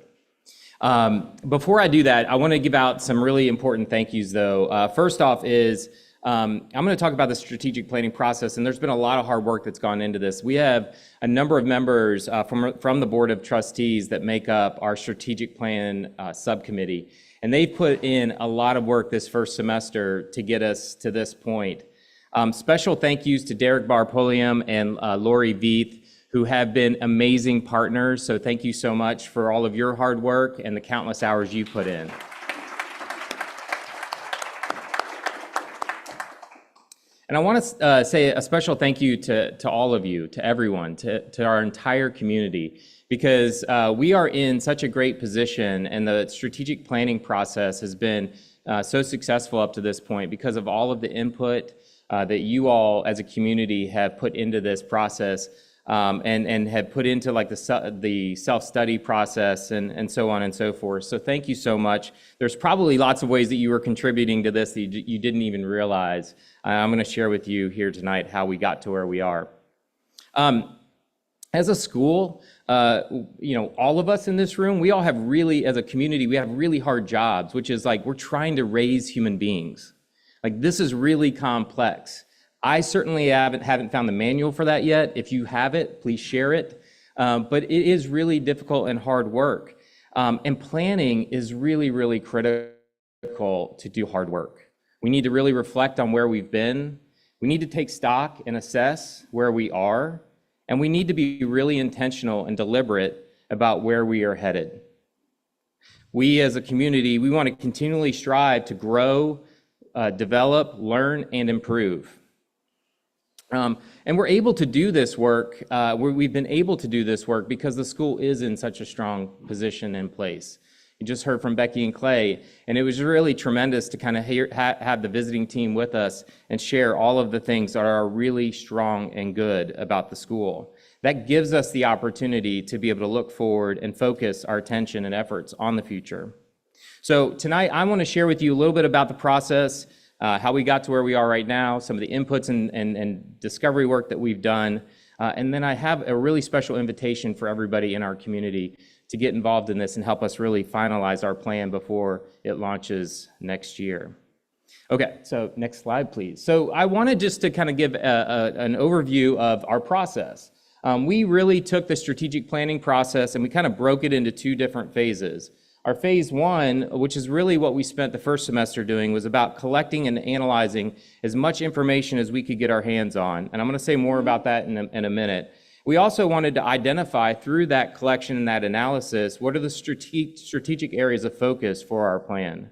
Before I do that, I want to give out some really important thank yous, though. First off is I'm going to talk about the strategic planning process, and there's been a lot of hard work that's gone into this. We have a number of members from the Board of Trustees that make up our strategic plan subcommittee, and they've put in a lot of work this first semester to get us to this point. Special thank yous to Derek Barpolium and Lori Veith, who have been amazing partners. So thank you so much for all of your hard work and the countless hours you put in. And I want to say a special thank you to all of you, to everyone, to our entire community, because we are in such a great position, and the strategic planning process has been so successful up to this point because of all of the input that you all as a community have put into this process, and have put into like the self-study process and so on and so forth. So thank you so much. There's probably lots of ways that you were contributing to this that you didn't even realize. I'm going to share with you here tonight how we got to where we are. As a school, all of us in this room, we all have really, as a community, we have really hard jobs, which is like we're trying to raise human beings. Like this is really complex. I certainly haven't found the manual for that yet. If you have it, please share it. But it is really difficult and hard work. And planning is really, really critical to do hard work. We need to really reflect on where we've been. We need to take stock and assess where we are. And we need to be really intentional and deliberate about where we are headed. We as a community, we want to continually strive to grow, develop, learn, and improve. And we're able to do this work, we've been able to do this work because the school is in such a strong position and place. You just heard from Becky and Clay, and it was really tremendous to kind of have the visiting team with us and share all of the things that are really strong and good about the school. That gives us the opportunity to be able to look forward and focus our attention and efforts on the future. So tonight, I want to share with you a little bit about the process, how we got to where we are right now, some of the inputs and discovery work that we've done. And then I have a really special invitation for everybody in our community to get involved in this and help us really finalize our plan before it launches next year. Okay, so next slide, please. So I wanted just to kind of give an overview of our process. We really took the strategic planning process and we kind of broke it into two different phases. Our phase one, which is really what we spent the first semester doing, was about collecting and analyzing as much information as we could get our hands on. And I'm going to say more about that in a minute. We also wanted to identify through that collection and that analysis, what are the strategic areas of focus for our plan.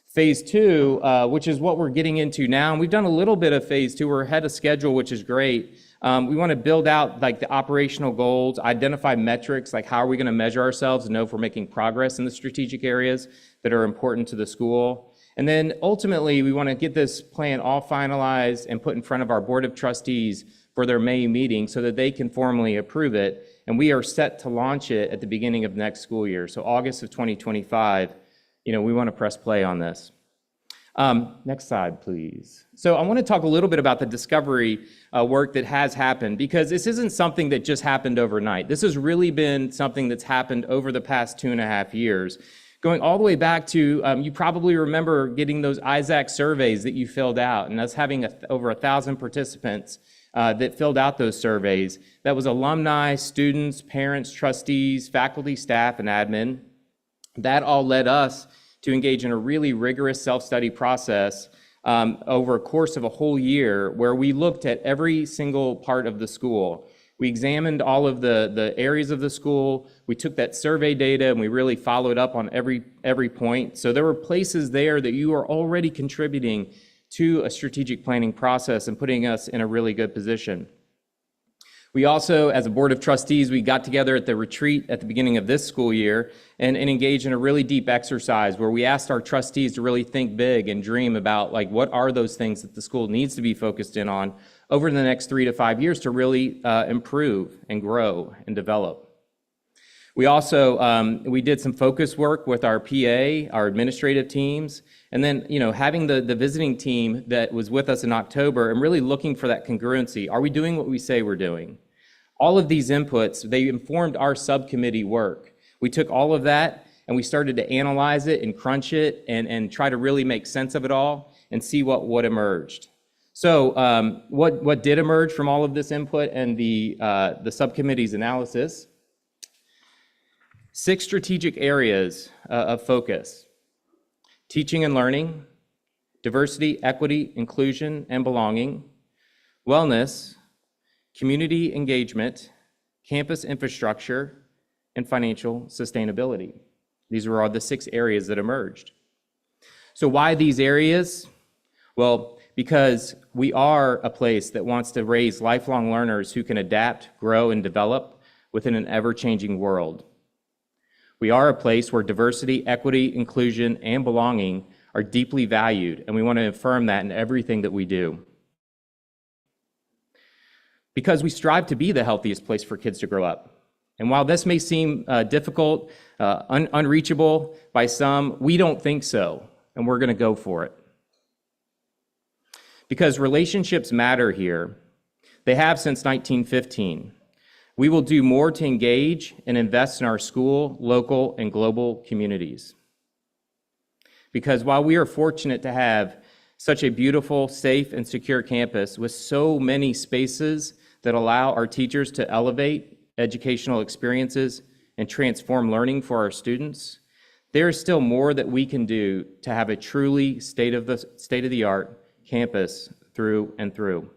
Phase two, which is what we're getting into now, and we've done a little bit of phase two. We're ahead of schedule, which is great. We want to build out like the operational goals, identify metrics, like how are we going to measure ourselves and know if we're making progress in the strategic areas that are important to the school. And then ultimately, we want to get this plan all finalized and put in front of our Board of Trustees for their May meeting so that they can formally approve it. And we are set to launch it at the beginning of next school year. So August of 2025, we want to press play on this. Next slide, please. So I want to talk a little bit about the discovery work that has happened, because this isn't something that just happened overnight. This has really been something that's happened over the past 2.5 years. Going all the way back to, you probably remember getting those ISAC surveys that you filled out, and us having over 1,000 participants that filled out those surveys. That was alumni, students, parents, trustees, faculty, staff, and admin. That all led us to engage in a really rigorous self-study process over a course of a whole year, where we looked at every single part of the school. We examined all of the areas of the school. We took that survey data and we really followed up on every point. So there were places there that you are already contributing to a strategic planning process and putting us in a really good position. We also, as a Board of Trustees, we got together at the retreat at the beginning of this school year and engaged in a really deep exercise where we asked our trustees to really think big and dream about like what are those things that the school needs to be focused in on over the next 3 to 5 years to really improve and grow and develop. We also, we did some focus work with our PA, our administrative teams, and then, having the visiting team that was with us in October and really looking for that congruency. Are we doing what we say we're doing? All of these inputs, they informed our subcommittee work. We took all of that and we started to analyze it and crunch it and try to really make sense of it all and see what emerged. So what did emerge from all of this input and the subcommittee's analysis? 6 strategic areas of focus: teaching and learning, diversity, equity, inclusion, and belonging, wellness, community engagement, campus infrastructure, and financial sustainability. These were all the 6 areas that emerged. So why these areas? Well, because we are a place that wants to raise lifelong learners who can adapt, grow, and develop within an ever-changing world. We are a place where diversity, equity, inclusion, and belonging are deeply valued, and we want to affirm that in everything that we do. Because we strive to be the healthiest place for kids to grow up. And while this may seem difficult, unreachable by some, we don't think so, and we're going to go for it. Because relationships matter here. They have since 1915. We will do more to engage and invest in our school, local, and global communities. Because while we are fortunate to have such a beautiful, safe, and secure campus with so many spaces that allow our teachers to elevate educational experiences and transform learning for our students, there is still more that we can do to have a truly state-of-the-art campus through and through.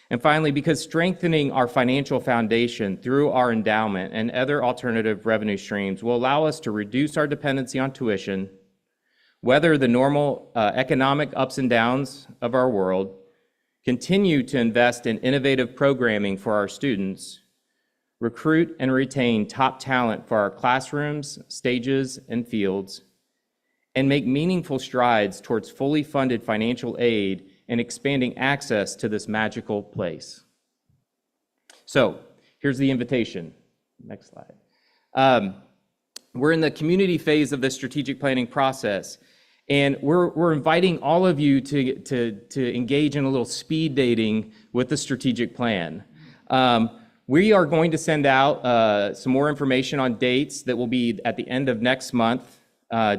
And finally, because strengthening our financial foundation through our endowment and other alternative revenue streams will allow us to reduce our dependency on tuition, weather the normal economic ups and downs of our world, continue to invest in innovative programming for our students, recruit and retain top talent for our classrooms, stages, and fields, and make meaningful strides towards fully funded financial aid and expanding access to this magical place. So here's the invitation. Next slide. We're in the community phase of the strategic planning process, and we're inviting all of you to engage in a little speed dating with the strategic plan. We are going to send out some more information on dates that will be at the end of next month.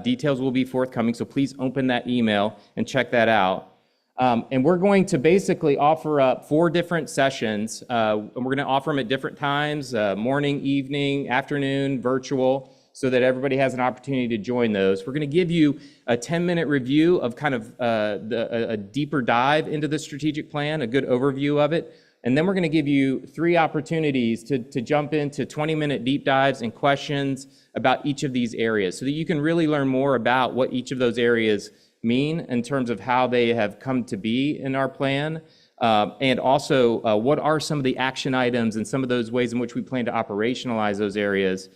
Details will be forthcoming, so please open that email and check that out. And we're going to basically offer up 4 different sessions, and we're going to offer them at different times, morning, evening, afternoon, virtual, so that everybody has an opportunity to join those. We're going to give you a 10-minute review of kind of a deeper dive into the strategic plan, a good overview of it, and then we're going to give you 3 opportunities to jump into 20-minute deep dives and questions about each of these areas so that you can really learn more about what each of those areas mean in terms of how they have come to be in our plan, and also what are some of the action items and some of those ways in which we plan to operationalize those areas.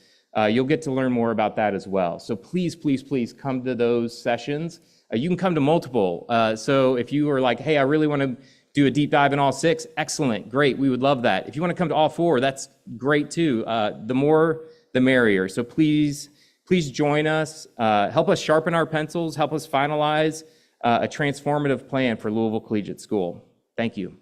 You'll get to learn more about that as well. So please, please, please come to those sessions. You can come to multiple. So if you are like, hey, I really want to do a deep dive in all 6, excellent, great, we would love that. If you want to come to all 4, that's great too. The more, the merrier. So please join us, help us sharpen our pencils, help us finalize a transformative plan for Louisville Collegiate School. Thank you.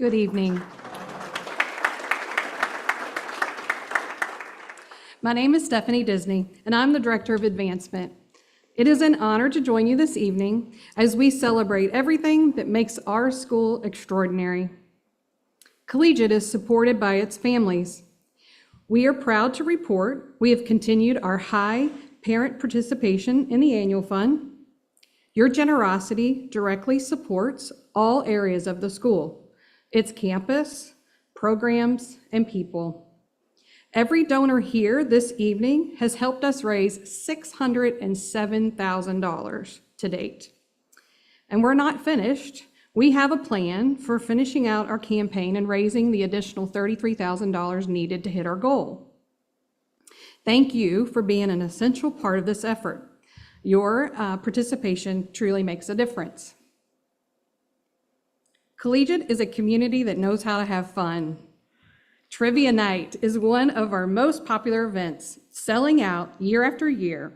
Good evening. My name is Stephanie Disney, and I'm the Director of Advancement. It is an honor to join you this evening as we celebrate everything that makes our school extraordinary. Collegiate is supported by its families. We are proud to report we have continued our high parent participation in the annual fund. Your generosity directly supports all areas of the school, its campus, programs, and people. Every donor here this evening has helped us raise $607,000 to date. And we're not finished. We have a plan for finishing out our campaign and raising the additional $33,000 needed to hit our goal. Thank you for being an essential part of this effort. Your participation truly makes a difference. Collegiate is a community that knows how to have fun. Trivia night is one of our most popular events, selling out year after year.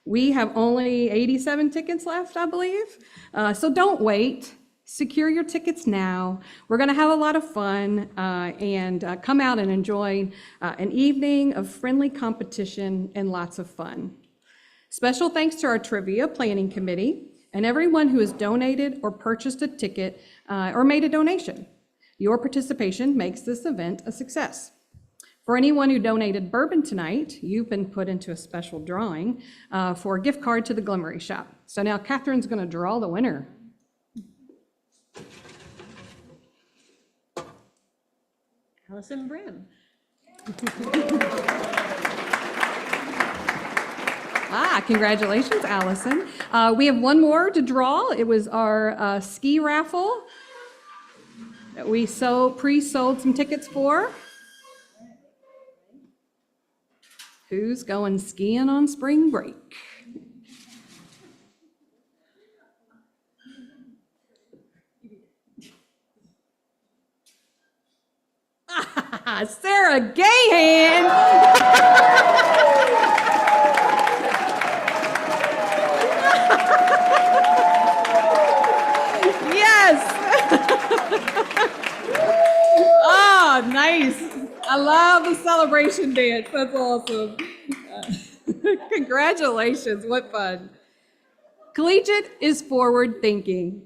We have only 87 tickets left, I believe. So don't wait. Secure your tickets now. We're going to have a lot of fun and come out and enjoy an evening of friendly competition and lots of fun. Special thanks to our trivia planning committee and everyone who has donated or purchased a ticket or made a donation. Your participation makes this event a success. For anyone who donated bourbon tonight, you've been put into a special drawing for a gift card to the Glimmery Shop. So now Catherine's going to draw the winner. Allison Brim. Congratulations, Allison. We have one more to draw. It was our ski raffle that we pre-sold some tickets for. Who's going skiing on spring break? Sarah Gahan. Yes. Oh, nice. I love the celebration dance. That's awesome. Congratulations. What fun. Collegiate is forward thinking.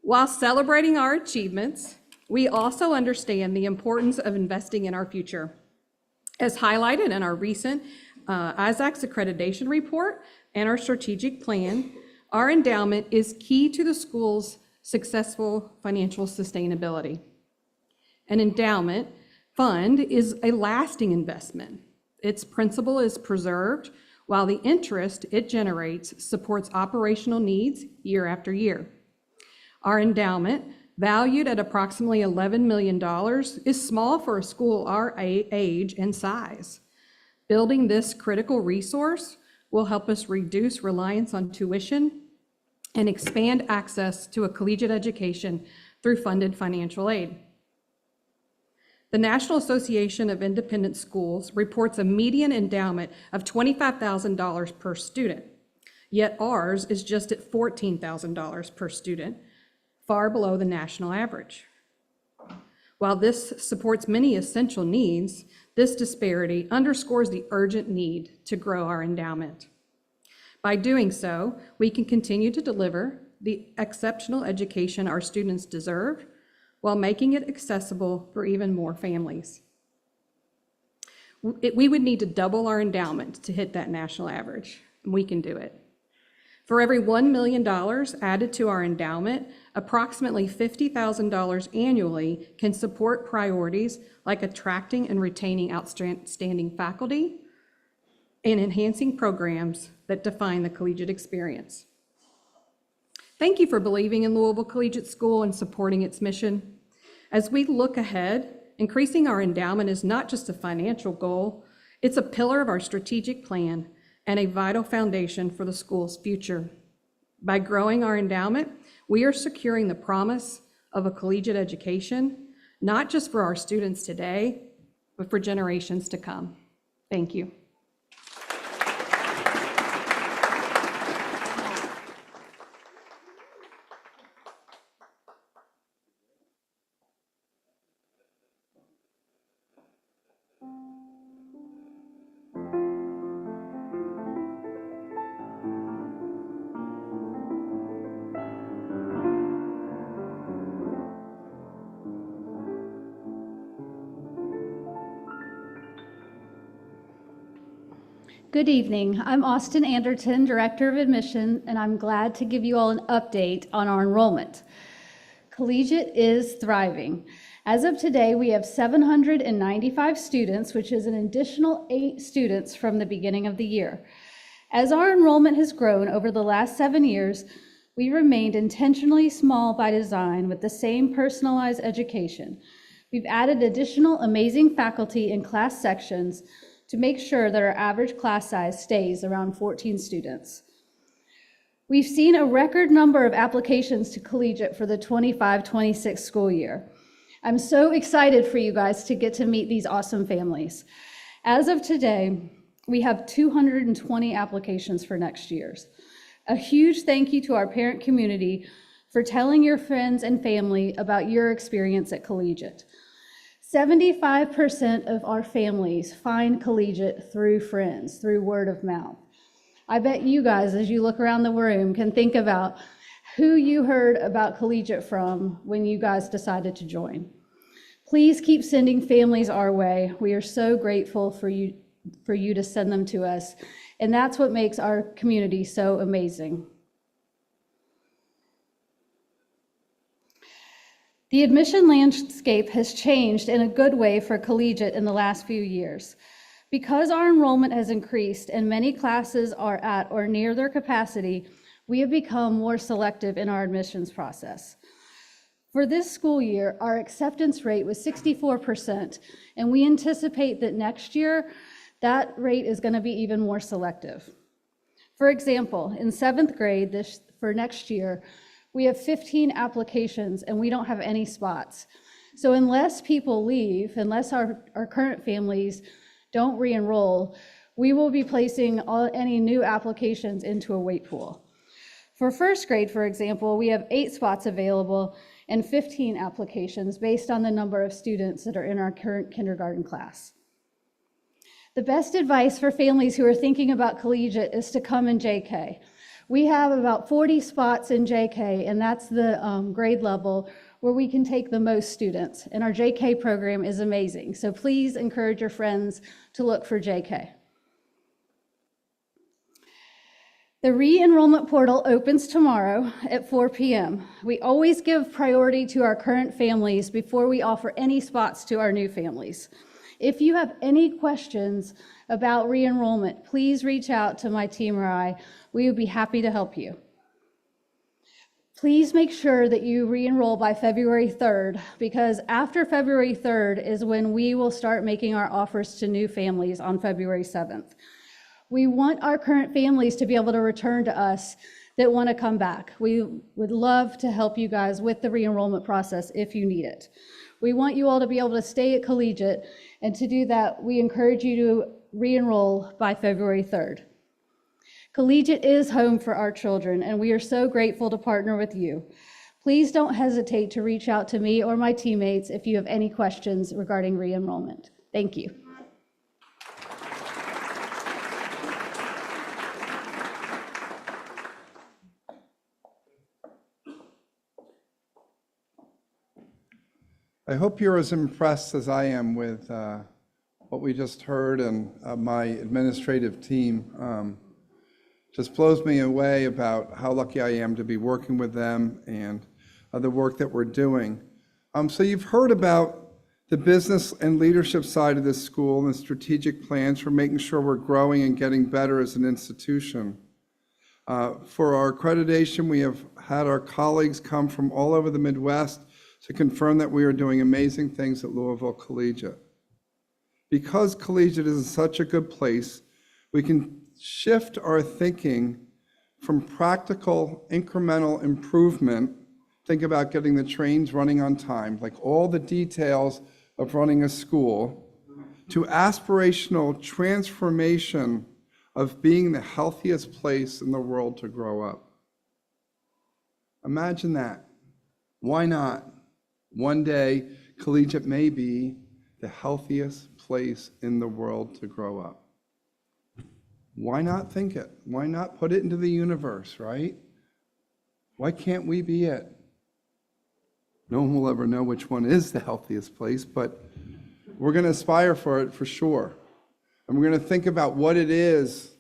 While celebrating our achievements, we also understand the importance of investing in our future. As highlighted in our recent ISAC's accreditation report and our strategic plan, our endowment is key to the school's successful financial sustainability. An endowment fund is a lasting investment. Its principal is preserved, while the interest it generates supports operational needs year after year. Our endowment, valued at approximately $11 million, is small for a school our age and size. Building this critical resource will help us reduce reliance on tuition and expand access to a collegiate education through funded financial aid. The National Association of Independent Schools reports a median endowment of $25,000 per student, yet ours is just at $14,000 per student, far below the national average. While this supports many essential needs, this disparity underscores the urgent need to grow our endowment. By doing so, we can continue to deliver the exceptional education our students deserve while making it accessible for even more families. We would need to double our endowment to hit that national average, and we can do it. For every $1 million added to our endowment, approximately $50,000 annually can support priorities like attracting and retaining outstanding faculty and enhancing programs that define the collegiate experience. Thank you for believing in Louisville Collegiate School and supporting its mission. As we look ahead, increasing our endowment is not just a financial goal, it's a pillar of our strategic plan and a vital foundation for the school's future. By growing our endowment, we are securing the promise of a collegiate education, not just for our students today, but for generations to come. Thank you. Good evening. I'm Austin Anderton, Director of Admission, and I'm glad to give you all an update on our enrollment. Collegiate is thriving. As of today, we have 795 students, which is an additional 8 students from the beginning of the year. As our enrollment has grown over the last 7 years, we remained intentionally small by design with the same personalized education. We've added additional amazing faculty in class sections to make sure that our average class size stays around 14 students. We've seen a record number of applications to Collegiate for the 25-26 school year. I'm so excited for you guys to get to meet these awesome families. As of today, we have 220 applications for next year's. A huge thank you to our parent community for telling your friends and family about your experience at Collegiate. 75% of our families find Collegiate through friends, through word of mouth. I bet you guys, as you look around the room, can think about who you heard about Collegiate from when you guys decided to join. Please keep sending families our way. We are so grateful for you to send them to us, and that's what makes our community so amazing. The admission landscape has changed in a good way for Collegiate in the last few years. Because our enrollment has increased and many classes are at or near their capacity, we have become more selective in our admissions process. For this school year, our acceptance rate was 64%, and we anticipate that next year, that rate is going to be even more selective. For example, in 7th grade for next year, we have 15 applications and we don't have any spots. So unless people leave, unless our current families don't re-enroll, we will be placing any new applications into a wait pool. For 1st grade, for example, we have 8 spots available and 15 applications based on the number of students that are in our current kindergarten class. The best advice for families who are thinking about Collegiate is to come in JK. We have about 40 spots in JK, and that's the grade level where we can take the most students. And our JK program is amazing. So please encourage your friends to look for JK. The re-enrollment portal opens tomorrow at 4 p.m. We always give priority to our current families before we offer any spots to our new families. If you have any questions about re-enrollment, please reach out to my team or I. We would be happy to help you. Please make sure that you re-enroll by February 3rd, because after February 3rd is when we will start making our offers to new families on February 7th. We want our current families to be able to return to us that want to come back. We would love to help you guys with the re-enrollment process if you need it. We want you all to be able to stay at Collegiate, and to do that, we encourage you to re-enroll by February 3rd. Collegiate is home for our children, and we are so grateful to partner with you. Please don't hesitate to reach out to me or my teammates if you have any questions regarding re-enrollment. Thank you. I hope you're as impressed as I am with what we just heard, and my administrative team just blows me away about how lucky I am to be working with them and the work that we're doing. So you've heard about the business and leadership side of this school and the strategic plans for making sure we're growing and getting better as an institution. For our accreditation, we have had our colleagues come from all over the Midwest to confirm that we are doing amazing things at Louisville Collegiate. Because Collegiate is in such a good place, we can shift our thinking from practical incremental improvement, think about getting the trains running on time, like all the details of running a school, to aspirational transformation of being the healthiest place in the world to grow up. Imagine that. Why not? One day, Collegiate may be the healthiest place in the world to grow up. Why not think it? Why not put it into the universe, right? Why can't we be it? No one will ever know which one is the healthiest place, but we're going to aspire for it for sure. And we're going to think about what it is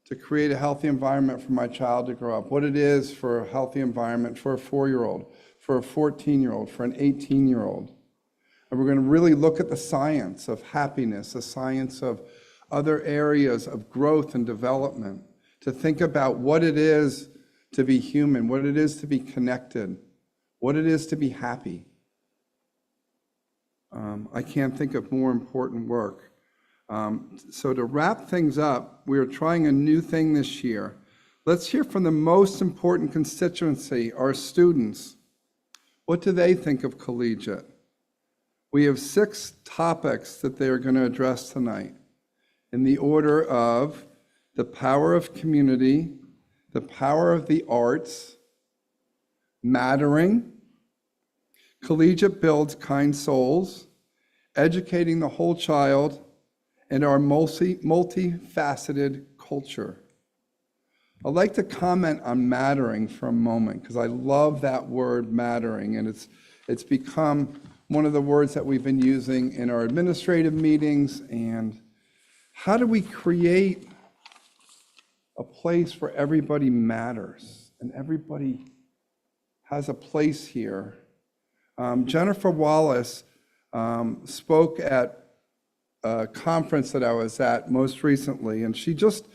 to create a healthy environment for my child to grow up, what it is for a healthy environment for a 4-year-old, for a 14-year-old, for an 18-year-old. And we're going to really look at the science of happiness, the science of other areas of growth and development, to think about what it is to be human, what it is to be connected, what it is to be happy. I can't think of more important work. So to wrap things up, we are trying a new thing this year. Let's hear from the most important constituency, our students. What do they think of Collegiate? We have 6 topics that they are going to address tonight in the order of the power of community, the power of the arts, mattering, Collegiate builds kind souls, educating the whole child, and our multifaceted culture. I'd like to comment on mattering for a moment because I love that word mattering, and it's become one of the words that we've been using in our administrative meetings. And how do we create a place where everybody matters and everybody has a place here? Jennifer Wallace spoke at a conference that I was at most recently, and she just,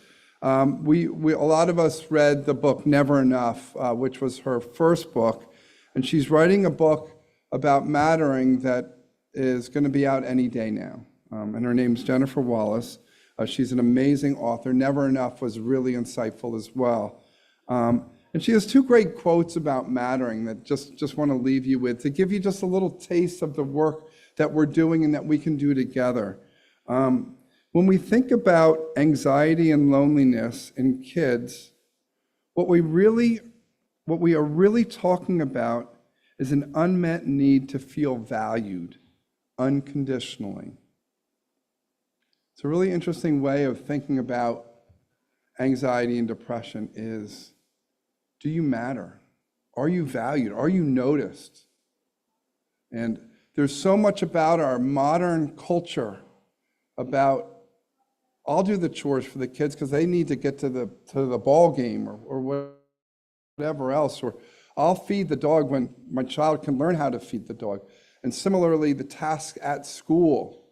a lot of us read the book Never Enough, which was her first book, and she's writing a book about mattering that is going to be out any day now. And her name's Jennifer Wallace. She's an amazing author. Never Enough was really insightful as well. And she has 2 great quotes about mattering that just want to leave you with, to give you just a little taste of the work that we're doing and that we can do together. When we think about anxiety and loneliness in kids, what we are really talking about is an unmet need to feel valued unconditionally. It's a really interesting way of thinking about anxiety and depression is, do you matter? Are you valued? Are you noticed? And there's so much about our modern culture about, I'll do the chores for the kids because they need to get to the ball game or whatever else, or I'll feed the dog when my child can learn how to feed the dog. And similarly, the task at school.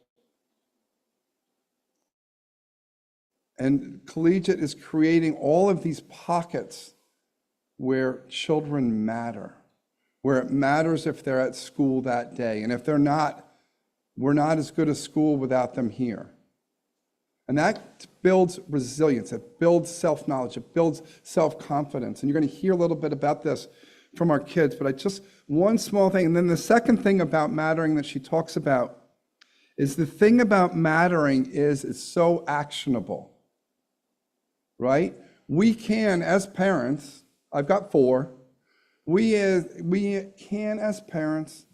And Collegiate is creating all of these pockets where children matter, where it matters if they're at school that day. And if they're not, we're not as good a school without them here. And that builds resilience, it builds self-knowledge, it builds self-confidence. And you're going to hear a little bit about this from our kids, but one small thing. And then the second thing about mattering that she talks about is the thing about mattering is it's so actionable, right? We can, as parents, I've got 4, we can, as parents,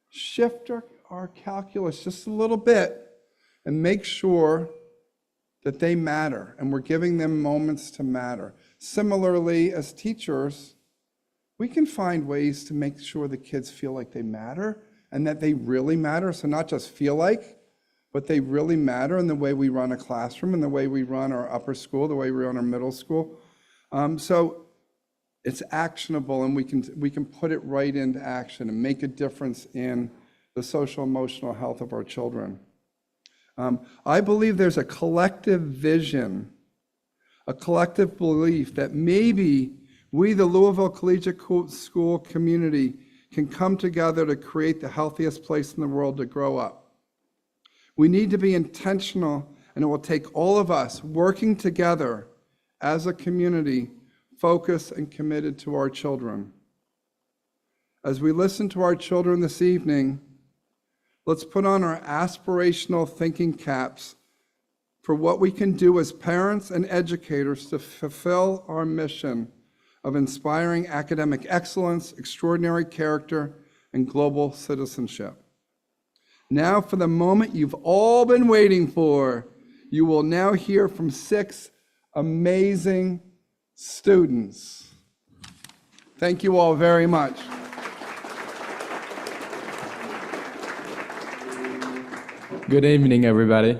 shift our calculus just a little bit and make sure that they matter, and we're giving them moments to matter. Similarly, as teachers, we can find ways to make sure the kids feel like they matter and that they really matter. So not just feel like, but they really matter in the way we run a classroom, in the way we run our upper school, the way we run our middle school. So it's actionable, and we can put it right into action and make a difference in the social emotional health of our children. I believe there's a collective vision, a collective belief that maybe we, the Louisville Collegiate School community, can come together to create the healthiest place in the world to grow up. We need to be intentional, and it will take all of us working together as a community, focused and committed to our children. As we listen to our children this evening, let's put on our aspirational thinking caps for what we can do as parents and educators to fulfill our mission of inspiring academic excellence, extraordinary character, and global citizenship. Now for the moment you've all been waiting for. You will now hear from 6 amazing students. Thank you all very much. Good evening, everybody.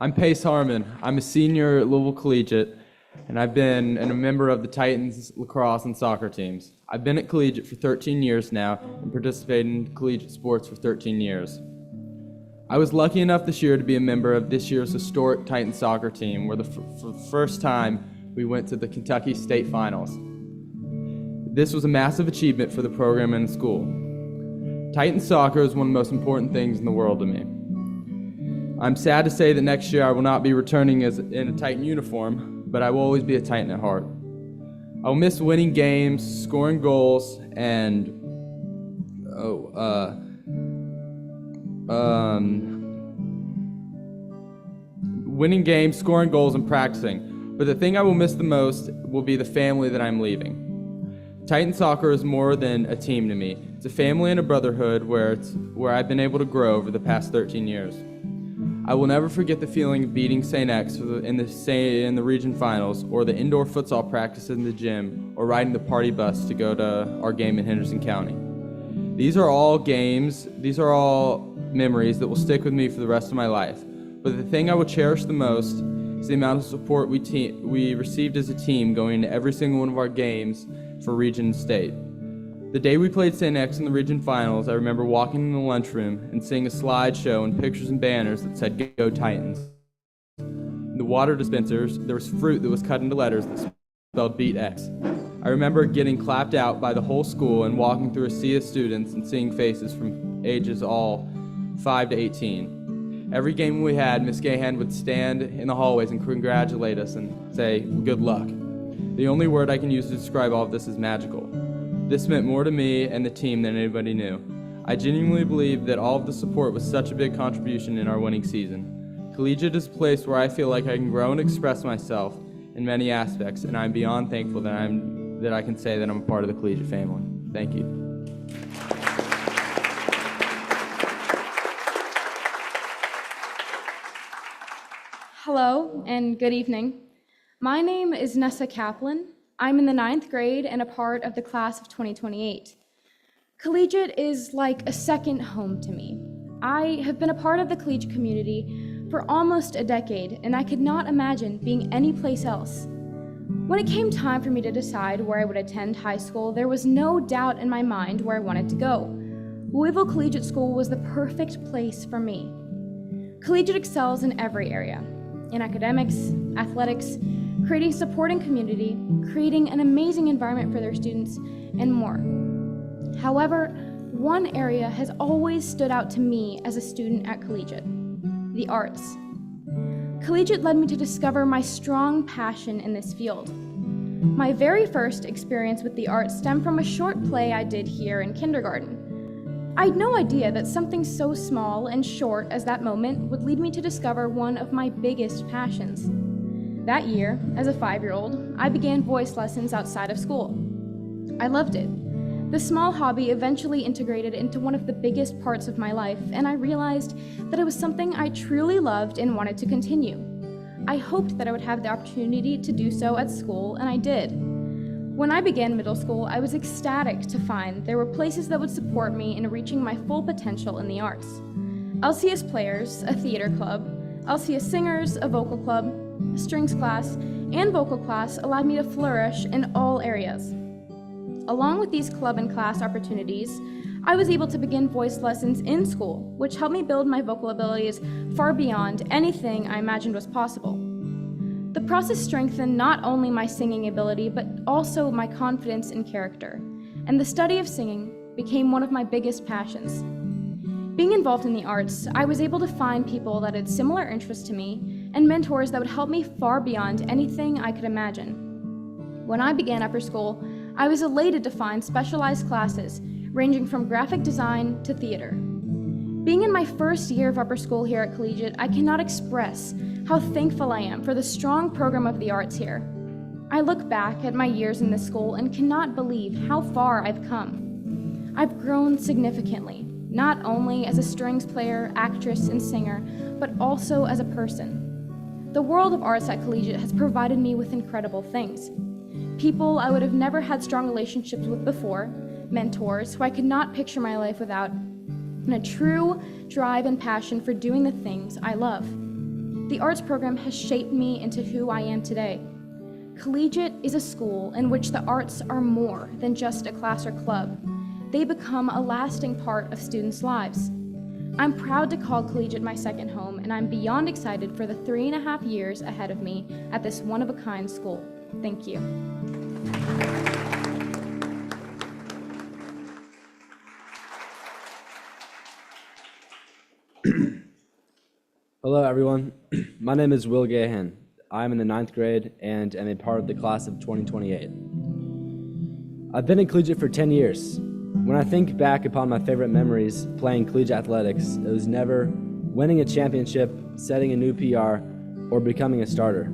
I'm Pace Harmon. I'm a senior at Louisville Collegiate, and I've been a member of the Titans lacrosse and soccer teams. I've been at Collegiate for 13 years now and participated in collegiate sports for 13 years. I was lucky enough this year to be a member of this year's historic Titans soccer team, where for the first time we went to the Kentucky State Finals. This was a massive achievement for the program and the school. Titans soccer is one of the most important things in the world to me. I'm sad to say that next year I will not be returning in a Titan uniform, but I will always be a Titan at heart. I will miss winning games, scoring goals, and winning games, scoring goals, and practicing. But the thing I will miss the most will be the family that I'm leaving. Titan soccer is more than a team to me. It's a family and a brotherhood where I've been able to grow over the past 13 years. I will never forget the feeling of beating St. X in the region finals, or the indoor futsal practice in the gym, or riding the party bus to go to our game in Henderson County. These are all memories that will stick with me for the rest of my life. But the thing I will cherish the most is the amount of support we received as a team going to every single one of our games for region and state. The day we played St. X in the region finals, I remember walking in the lunchroom and seeing a slideshow and pictures and banners that said, "Go Titans." In the water dispensers, there was fruit that was cut into letters that spelled "Beat X." I remember getting clapped out by the whole school and walking through a sea of students and seeing faces from ages all 5 to 18. Every game we had, Miss Gahan would stand in the hallways and congratulate us and say, "Good luck." The only word I can use to describe all of this is magical. This meant more to me and the team than anybody knew. I genuinely believe that all of the support was such a big contribution in our winning season. Collegiate is a place where I feel like I can grow and express myself in many aspects, and I'm beyond thankful that I can say that I'm a part of the Collegiate family. Thank you. Hello and good evening. My name is Nessa Kaplan. I'm in the 9th grade and a part of the class of 2028. Collegiate is like a second home to me. I have been a part of the collegiate community for almost a decade, and I could not imagine being anyplace else. When it came time for me to decide where I would attend high school, there was no doubt in my mind where I wanted to go. Louisville Collegiate School was the perfect place for me. Collegiate excels in every area, in academics, athletics, creating supporting community, creating an amazing environment for their students, and more. However, one area has always stood out to me as a student at Collegiate: the arts. Collegiate led me to discover my strong passion in this field. My very first experience with the arts stemmed from a short play I did here in kindergarten. I had no idea that something so small and short as that moment would lead me to discover one of my biggest passions. That year, as a 5-year-old, I began voice lessons outside of school. I loved it. The small hobby eventually integrated into one of the biggest parts of my life, and I realized that it was something I truly loved and wanted to continue. I hoped that I would have the opportunity to do so at school, and I did. When I began middle school, I was ecstatic to find there were places that would support me in reaching my full potential in the arts. LCS players, a theater club, LCS singers, a vocal club, a strings class, and vocal class allowed me to flourish in all areas. Along with these club and class opportunities, I was able to begin voice lessons in school, which helped me build my vocal abilities far beyond anything I imagined was possible. The process strengthened not only my singing ability, but also my confidence and character, and the study of singing became one of my biggest passions. Being involved in the arts, I was able to find people that had similar interests to me and mentors that would help me far beyond anything I could imagine. When I began upper school, I was elated to find specialized classes ranging from graphic design to theater. Being in my first year of upper school here at Collegiate, I cannot express how thankful I am for the strong program of the arts here. I look back at my years in this school and cannot believe how far I've come. I've grown significantly, not only as a strings player, actress, and singer, but also as a person. The world of arts at Collegiate has provided me with incredible things. People I would have never had strong relationships with before, mentors who I could not picture my life without, and a true drive and passion for doing the things I love. The arts program has shaped me into who I am today. Collegiate is a school in which the arts are more than just a class or club. They become a lasting part of students' lives. I'm proud to call Collegiate my second home, and I'm beyond excited for the 3.5 years ahead of me at this one-of-a-kind school. Thank you. Hello, everyone. My name is Will Gahan. I'm in the 9th grade and am a part of the class of 2028. I've been in Collegiate for 10 years. When I think back upon my favorite memories playing collegiate athletics, it was never winning a championship, setting a new PR, or becoming a starter.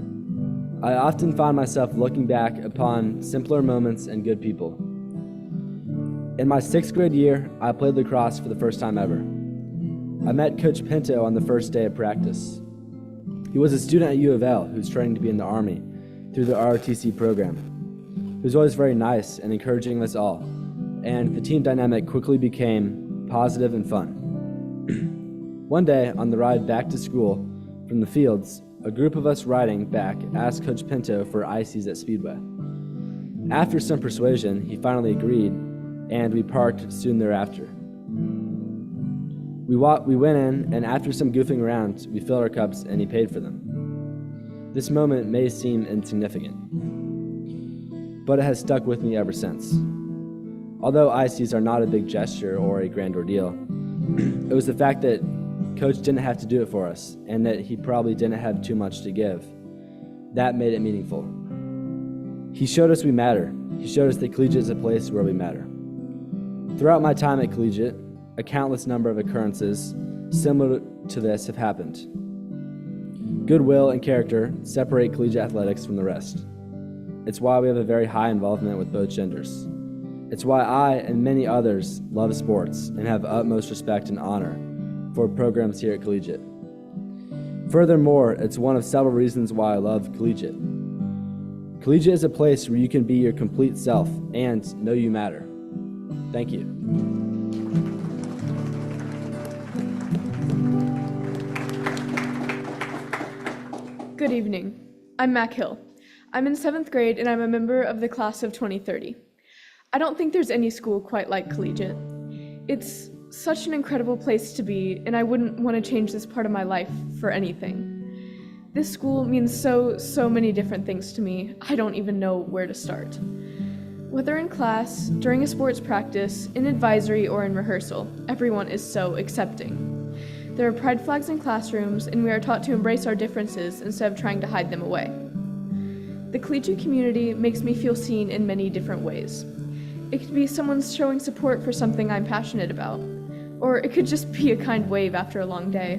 I often find myself looking back upon simpler moments and good people. In my 6th grade year, I played lacrosse for the first time ever. I met Coach Pinto on the first day of practice. He was a student at U of L who's training to be in the Army through the ROTC program. He was always very nice and encouraging us all, and the team dynamic quickly became positive and fun. One day, on the ride back to school from the fields, a group of us riding back asked Coach Pinto for ices at Speedway. After some persuasion, he finally agreed, and we parked soon thereafter. We went in, and after some goofing around, we filled our cups and he paid for them. This moment may seem insignificant, but it has stuck with me ever since. Although ices are not a big gesture or a grand ordeal, it was the fact that Coach didn't have to do it for us, and that he probably didn't have too much to give. That made it meaningful. He showed us we matter. He showed us that Collegiate is a place where we matter. Throughout my time at Collegiate, a countless number of occurrences similar to this have happened. Goodwill and character separate collegiate athletics from the rest. It's why we have a very high involvement with both genders. It's why I and many others love sports and have utmost respect and honor for programs here at Collegiate. Furthermore, it's one of several reasons why I love Collegiate. Collegiate is a place where you can be your complete self and know you matter. Thank you. Good evening. I'm Mac Hill. I'm in 7th grade and I'm a member of the class of 2030. I don't think there's any school quite like Collegiate. It's such an incredible place to be, and I wouldn't want to change this part of my life for anything. This school means so many different things to me, I don't even know where to start. Whether in class, during a sports practice, in advisory, or in rehearsal, everyone is so accepting. There are pride flags in classrooms, and we are taught to embrace our differences instead of trying to hide them away. The collegiate community makes me feel seen in many different ways. It could be someone showing support for something I'm passionate about, or it could just be a kind wave after a long day.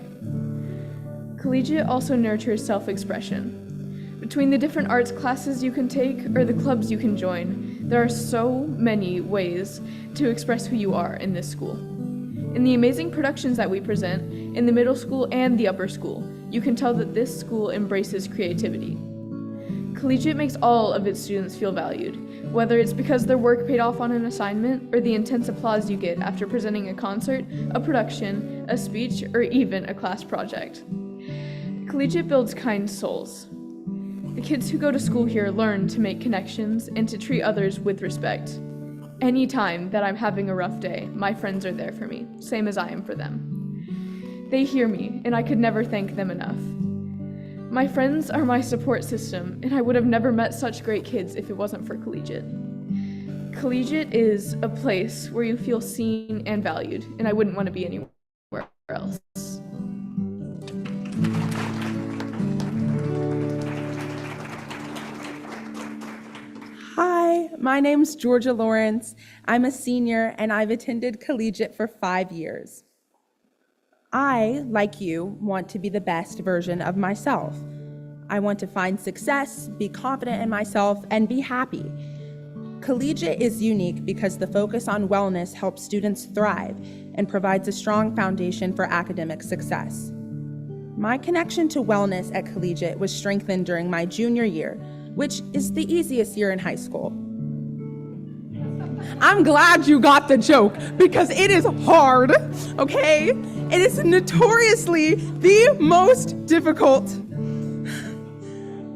Collegiate also nurtures self-expression. Between the different arts classes you can take or the clubs you can join, there are so many ways to express who you are in this school. In the amazing productions that we present, in the middle school and the upper school, you can tell that this school embraces creativity. Collegiate makes all of its students feel valued, whether it's because their work paid off on an assignment or the intense applause you get after presenting a concert, a production, a speech, or even a class project. Collegiate builds kind souls. The kids who go to school here learn to make connections and to treat others with respect. Anytime that I'm having a rough day, my friends are there for me, same as I am for them. They hear me, and I could never thank them enough. My friends are my support system, and I would have never met such great kids if it wasn't for Collegiate. Collegiate is a place where you feel seen and valued, and I wouldn't want to be anywhere else. Hi, my name's Georgia Lawrence. I'm a senior and I've attended Collegiate for 5 years. I, like you, want to be the best version of myself. I want to find success, be confident in myself, and be happy. Collegiate is unique because the focus on wellness helps students thrive and provides a strong foundation for academic success. My connection to wellness at Collegiate was strengthened during my junior year, which is the easiest year in high school. I'm glad you got the joke because it is hard, okay? It is notoriously the most difficult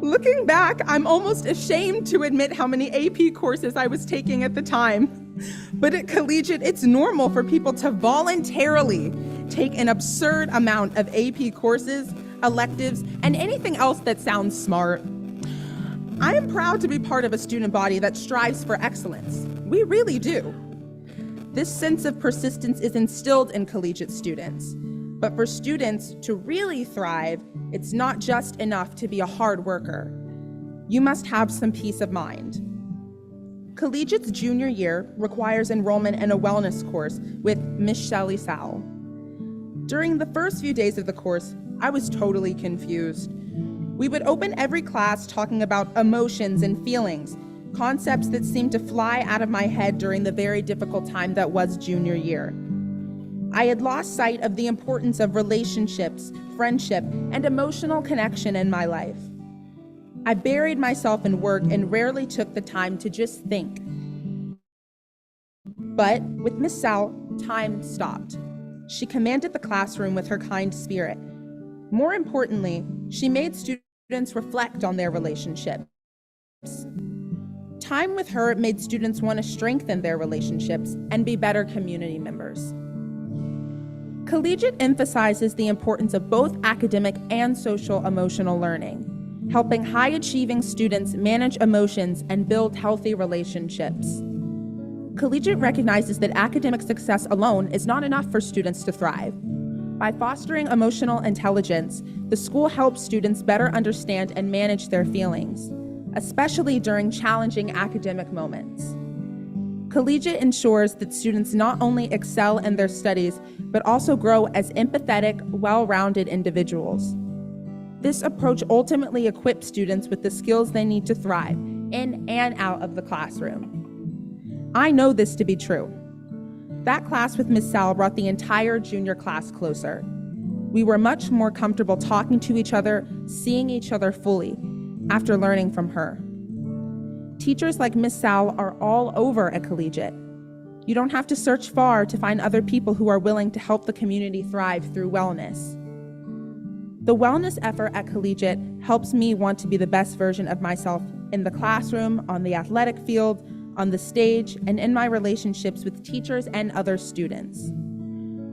Looking back, I'm almost ashamed to admit how many AP courses I was taking at the time. But at Collegiate, it's normal for people to voluntarily take an absurd amount of AP courses, electives, and anything else that sounds smart. I am proud to be part of a student body that strives for excellence. We really do. This sense of persistence is instilled in collegiate students. But for students to really thrive, it's not just enough to be a hard worker. You must have some peace of mind. Collegiate's junior year requires enrollment in a wellness course with Miss Shelley Sowell. During the first few days of the course, I was totally confused. We would open every class talking about emotions and feelings, concepts that seemed to fly out of my head during the very difficult time that was junior year. I had lost sight of the importance of relationships, friendship, and emotional connection in my life. I buried myself in work and rarely took the time to just think. But with Miss Sal, time stopped. She commanded the classroom with her kind spirit. More importantly, she made students reflect on their relationships. Time with her made students want to strengthen their relationships and be better community members. Collegiate emphasizes the importance of both academic and social-emotional learning, helping high-achieving students manage emotions and build healthy relationships. Collegiate recognizes that academic success alone is not enough for students to thrive. By fostering emotional intelligence, the school helps students better understand and manage their feelings, especially during challenging academic moments. Collegiate ensures that students not only excel in their studies, but also grow as empathetic, well-rounded individuals. This approach ultimately equips students with the skills they need to thrive in and out of the classroom. I know this to be true. That class with Ms. Sal brought the entire junior class closer. We were much more comfortable talking to each other, seeing each other fully, after learning from her. Teachers like Ms. Sal are all over at Collegiate. You don't have to search far to find other people who are willing to help the community thrive through wellness. The wellness effort at Collegiate helps me want to be the best version of myself in the classroom, on the athletic field, on the stage, and in my relationships with teachers and other students.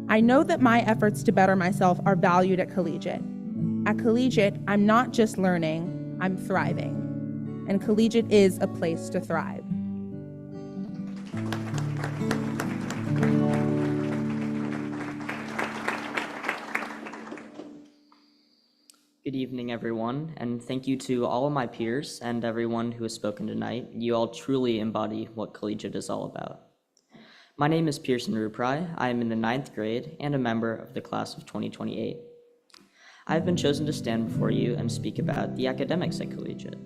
I know that my efforts to better myself are valued at Collegiate. At Collegiate, I'm not just learning, I'm thriving. And Collegiate is a place to thrive. Good evening, everyone, and thank you to all of my peers and everyone who has spoken tonight. You all truly embody what Collegiate is all about. My name is Pearson Rupri. I am in the 9th grade and a member of the class of 2028. I have been chosen to stand before you and speak about the academics at Collegiate.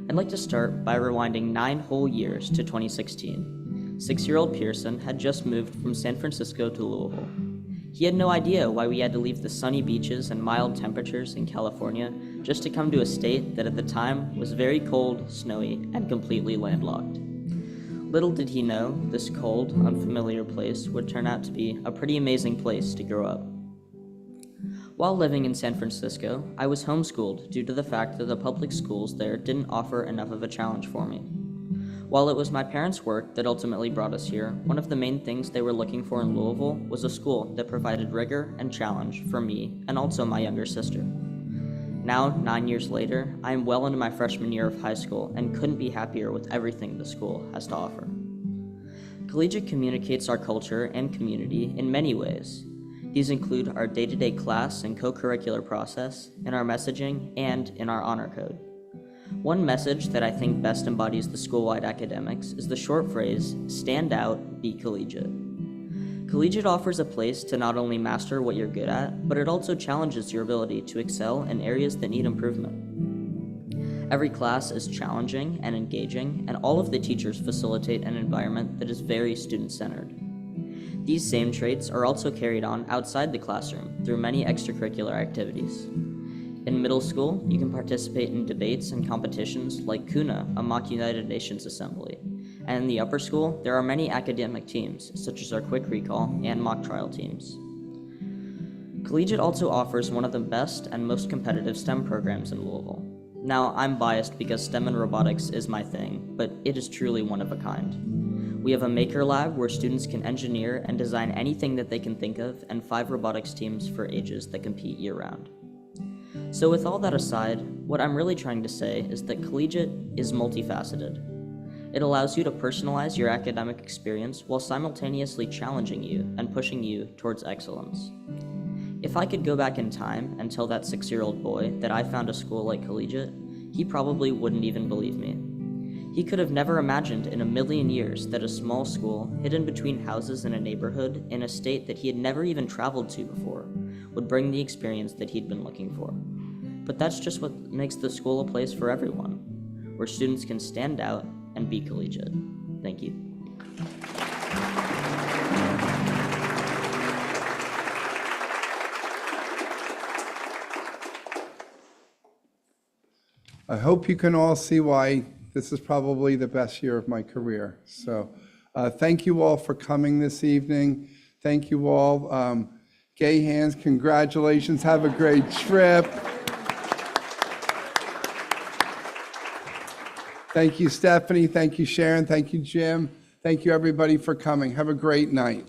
I'd like to start by rewinding 9 whole years to 2016. 6-year-old Pearson had just moved from San Francisco to Louisville. He had no idea why we had to leave the sunny beaches and mild temperatures in California just to come to a state that at the time was very cold, snowy, and completely landlocked. Little did he know this cold, unfamiliar place would turn out to be a pretty amazing place to grow up. While living in San Francisco, I was homeschooled due to the fact that the public schools there didn't offer enough of a challenge for me. While it was my parents' work that ultimately brought us here, one of the main things they were looking for in Louisville was a school that provided rigor and challenge for me and also my younger sister. Now, 9 years later, I am well into my freshman year of high school and couldn't be happier with everything the school has to offer. Collegiate communicates our culture and community in many ways. These include our day-to-day class and co-curricular process, in our messaging, and in our honor code. One message that I think best embodies the school-wide academics is the short phrase, "Stand out, be collegiate." Collegiate offers a place to not only master what you're good at, but it also challenges your ability to excel in areas that need improvement. Every class is challenging and engaging, and all of the teachers facilitate an environment that is very student-centered. These same traits are also carried on outside the classroom through many extracurricular activities. In middle school, you can participate in debates and competitions like CUNA, a mock United Nations assembly. And in the upper school, there are many academic teams, such as our quick recall and mock trial teams. Collegiate also offers one of the best and most competitive STEM programs in Louisville. Now, I'm biased because STEM and robotics is my thing, but it is truly one of a kind. We have a maker lab where students can engineer and design anything that they can think of, and 5 robotics teams for ages that compete year-round. So with all that aside, what I'm really trying to say is that Collegiate is multifaceted. It allows you to personalize your academic experience while simultaneously challenging you and pushing you towards excellence. If I could go back in time and tell that 6-year-old boy that I found a school like Collegiate, he probably wouldn't even believe me. He could have never imagined in a million years that a small school, hidden between houses in a neighborhood in a state that he had never even traveled to before, would bring the experience that he'd been looking for. But that's just what makes the school a place for everyone, where students can stand out and be collegiate. Thank you. I hope you can all see why this is probably the best year of my career. So thank you all for coming this evening. Thank you all. Gay hands, congratulations. Have a great trip. Thank you, Stephanie. Thank you, Sharon. Thank you, Jim. Thank you, everybody, for coming. Have a great night.